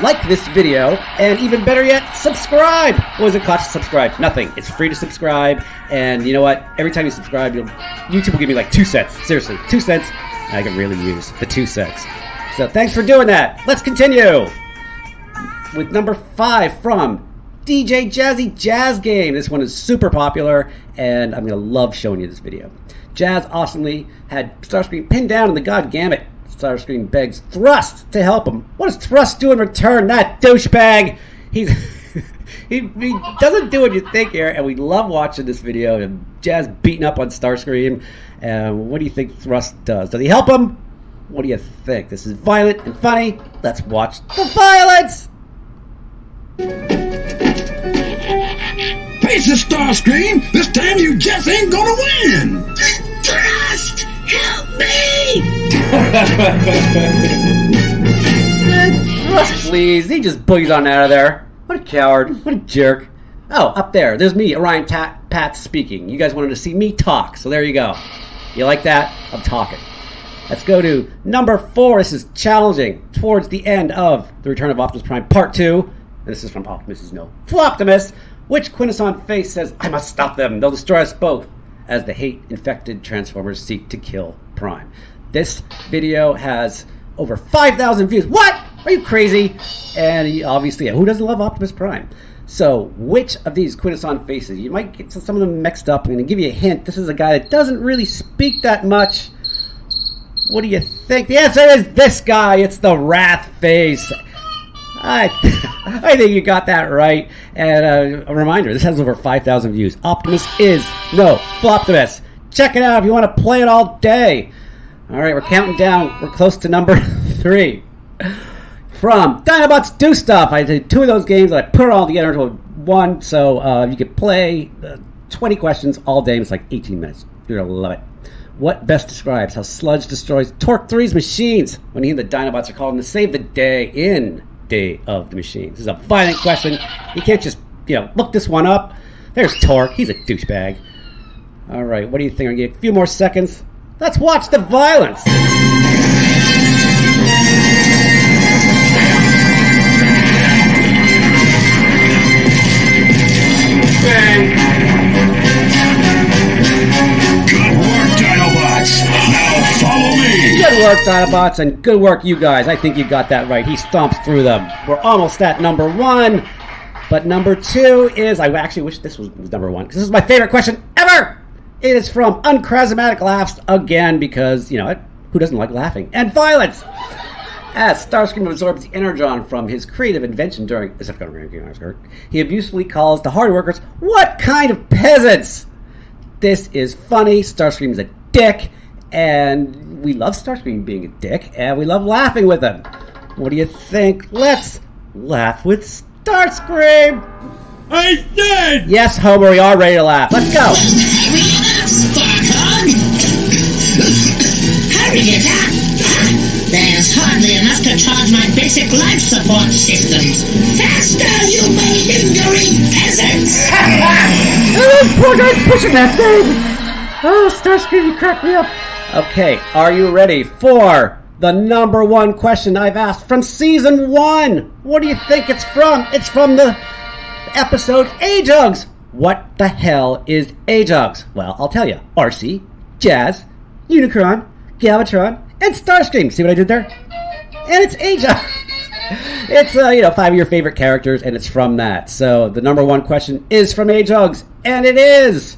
like this video, and even better yet, subscribe! What does it cost to subscribe? Nothing. It's free to subscribe, and you know what? Every time you subscribe, YouTube will give me like 2 cents. Seriously, 2 cents. I can really use the 2 cents. So, thanks for doing that. Let's continue with number 5 from DJ Jazzy Jazz Game. This one is super popular, and I'm going to love showing you this video. Jazz awesomely had Starscream pinned down in the God Gamut. Starscream begs Thrust to help him. What does Thrust do in return? That douchebag! He doesn't do what you think here, and we love watching this video and Jazz beating up on Starscream. What do you think Thrust does? Does he help him? What do you think? This is violent and funny. Let's watch the violence! Face it, Starscream! This time you just ain't gonna win! Trust! Help me! Thrust, please. He just boogies on out of there. What a coward. What a jerk. Oh, up there. There's me, Orion Pat speaking. You guys wanted to see me talk, so there you go. You like that? I'm talking. Let's go to number 4. This is challenging. Towards the end of The Return of Optimus Prime Part 2. And this is from Optimus' No Floptimus. Which Quintesson face says, I must stop them. They'll destroy us both. As the hate-infected Transformers seek to kill Prime. This video has over 5,000 views. What? Are you crazy? And obviously, who doesn't love Optimus Prime? So, which of these Quintesson faces? You might get some of them mixed up. I'm going to give you a hint. This is a guy that doesn't really speak that much. What do you think? The answer is this guy. It's the Wrath face. I think you got that right. And a reminder, this has over 5,000 views. Optimus is No Floptimus. Check it out if you want to play it all day. All right, we're counting down. We're close to number 3. From Dinobots Do Stuff. I did 2 of those games. I put it all together into one. So you could play 20 questions all day. And it's like 18 minutes. You're going to love it. What best describes how Sludge destroys Torque 3's machines when he and the Dinobots are called in to save the day in Day of the Machines? This is a violent question. You can't just, look this one up. There's Torque. He's a douchebag. All right, what do you think? I'll give you a few more seconds. Let's watch the violence. Bang. Good work, Dinobots. Now follow me. Good work, Dinobots, and good work, you guys. I think you got that right. He stomps through them. We're almost at number 1. But number 2 is, I actually wish this was number 1, because this is my favorite question ever! It is from Uncharismatic Laughs, again, because, who doesn't like laughing? And violence! As Starscream absorbs the energon from his creative invention during... he abusively calls the hard workers, what kind of peasants? This is funny. Starscream's a dick, and we love Starscream being a dick, and we love laughing with him. What do you think? Let's laugh with Starscream! I did! Yes, Homer, we are ready to laugh. Let's go! Hurry it up, Starcog! Hurry it up! There's hardly enough to charge my basic life support systems. Faster, you malingering peasants! Oh, poor guy's pushing that thing! Oh, Starscream, you cracked me up. Okay, are you ready for the number 1 question I've asked from Season 1? What do you think it's from? It's from the episode Ajugs. What the hell is Ajugs? Well, I'll tell you. Arcee, Jazz, Unicron, Galvatron, and Starscream. See what I did there? And it's Ajugs. It's 5 of your favorite characters, and it's from that. So the number 1 question is from Ajugs, and it is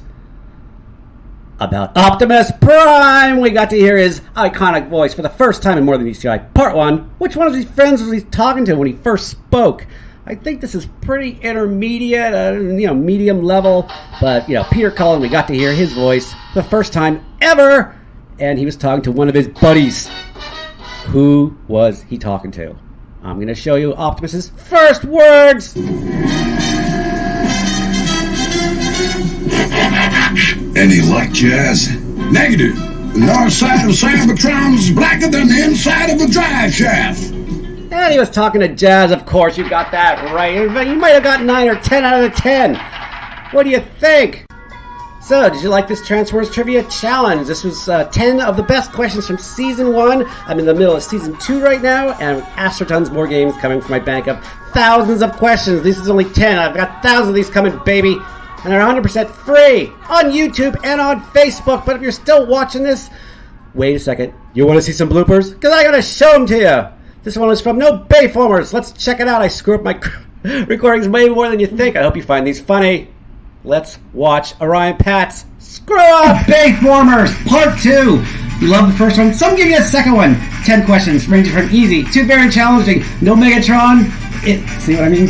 about Optimus Prime. We got to hear his iconic voice for the first time in More Than DCI Part 1. Which one of these friends was he talking to when he first spoke? I think this is pretty intermediate, medium level. But, Peter Cullen, we got to hear his voice the first time ever. And he was talking to one of his buddies. Who was he talking to? I'm going to show you Optimus's first words. Any luck, Jazz? Negative. The north side of Cybertron's blacker than the inside of a drive shaft. And he was talking to Jazz, of course. You got that right. You might have got 9 or 10 out of 10. What do you think? So, did you like this Transformers Trivia Challenge? This was 10 of the best questions from Season 1. I'm in the middle of Season 2 right now, and after tons more games coming from my bank of thousands of questions. This is only 10. I've got thousands of these coming, baby. And they're 100% free on YouTube and on Facebook. But if you're still watching this, wait a second. You want to see some bloopers? Because I got to show them to you. This one is from No Bayformers. Let's check it out. I screw up my recordings way more than you think. I hope you find these funny. Let's watch Orion Pat's Screw Up Bayformers Part 2. You love the first one? Some give you a second one. 10 questions ranging from easy to very challenging. No Megatron. See what I mean?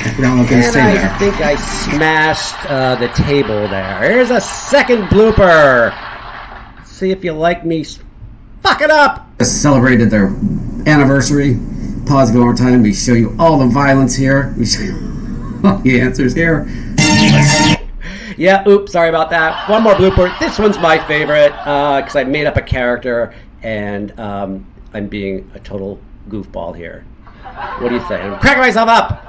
I forgot what I was going to say there. I think I smashed the table there. Here's a second blooper. See if you like me. Fuck it up! Celebrated their anniversary. Pause it over time. We show you all the violence here. We show you all the answers here. Yeah, oops, sorry about that. One more blooper. This one's my favorite because I made up a character and I'm being a total goofball here. What do you think? I'm cracking myself up!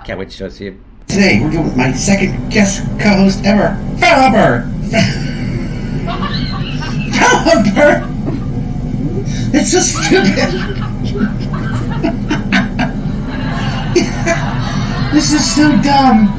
Can't wait to show it to you. Today, we're doing my second guest co-host ever, Philipper! Philipper! It's so stupid! This is so dumb!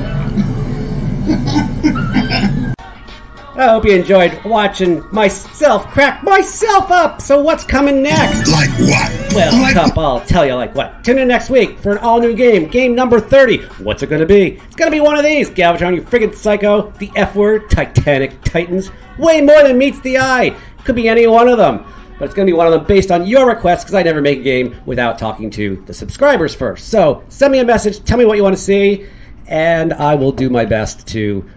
I hope you enjoyed watching myself crack myself up. So what's coming next? Like what? Well, I'll tell you like what. Tune in next week for an all-new game. Game number 30. What's it going to be? It's going to be one of these. Galvatron, you friggin' psycho. The F-word. Titanic Titans. Way more than meets the eye. Could be any one of them. But it's going to be one of them based on your requests because I never make a game without talking to the subscribers first. So send me a message. Tell me what you want to see. And I will do my best to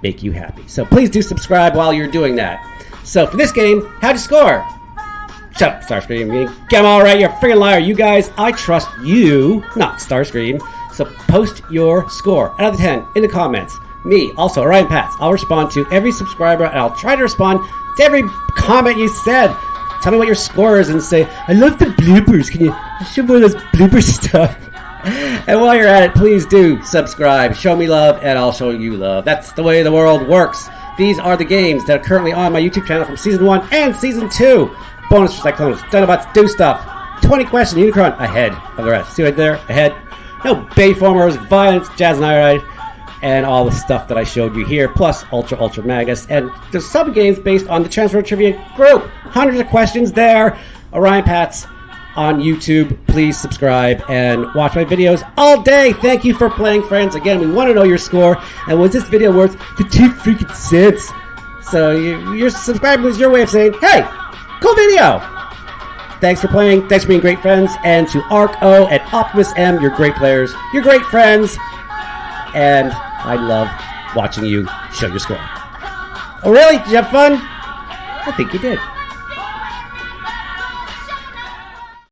make you happy. So please do subscribe while you're doing that. So for this game, how'd you score? Shut up, Starscream. Get all right, you're a friggin' liar. You guys, I trust you, not Starscream. So post your score out of 10 in the comments. Me, also Orion Pats. I'll respond to every subscriber and I'll try to respond to every comment you said. Tell me what your score is and say, I love the bloopers. Can you show me those blooper stuff? And while you're at it, please do subscribe. Show me love, and I'll show you love. That's the way the world works. These are the games that are currently on my YouTube channel from Season 1 and Season 2. Bonus for Cyclones, Dinobots do stuff. 20 questions, Unicron ahead of the rest. See right there? Ahead. No Bayformers, violence, Jazz and Ironide, and all the stuff that I showed you here, plus Ultra Magus. And there's some games based on the Transformer Trivia group. Hundreds of questions there. Orion Pats on YouTube. Please subscribe and watch my videos all day. Thank you for playing, friends. Again, we want to know your score. And was this video worth 50 freaking cents? So your subscribing is your way of saying, hey, cool video. Thanks for playing. Thanks for being great friends. And to Arc O and Optimus M, you're great players. You're great friends. And I love watching you show your score. Oh, really? Did you have fun? I think you did.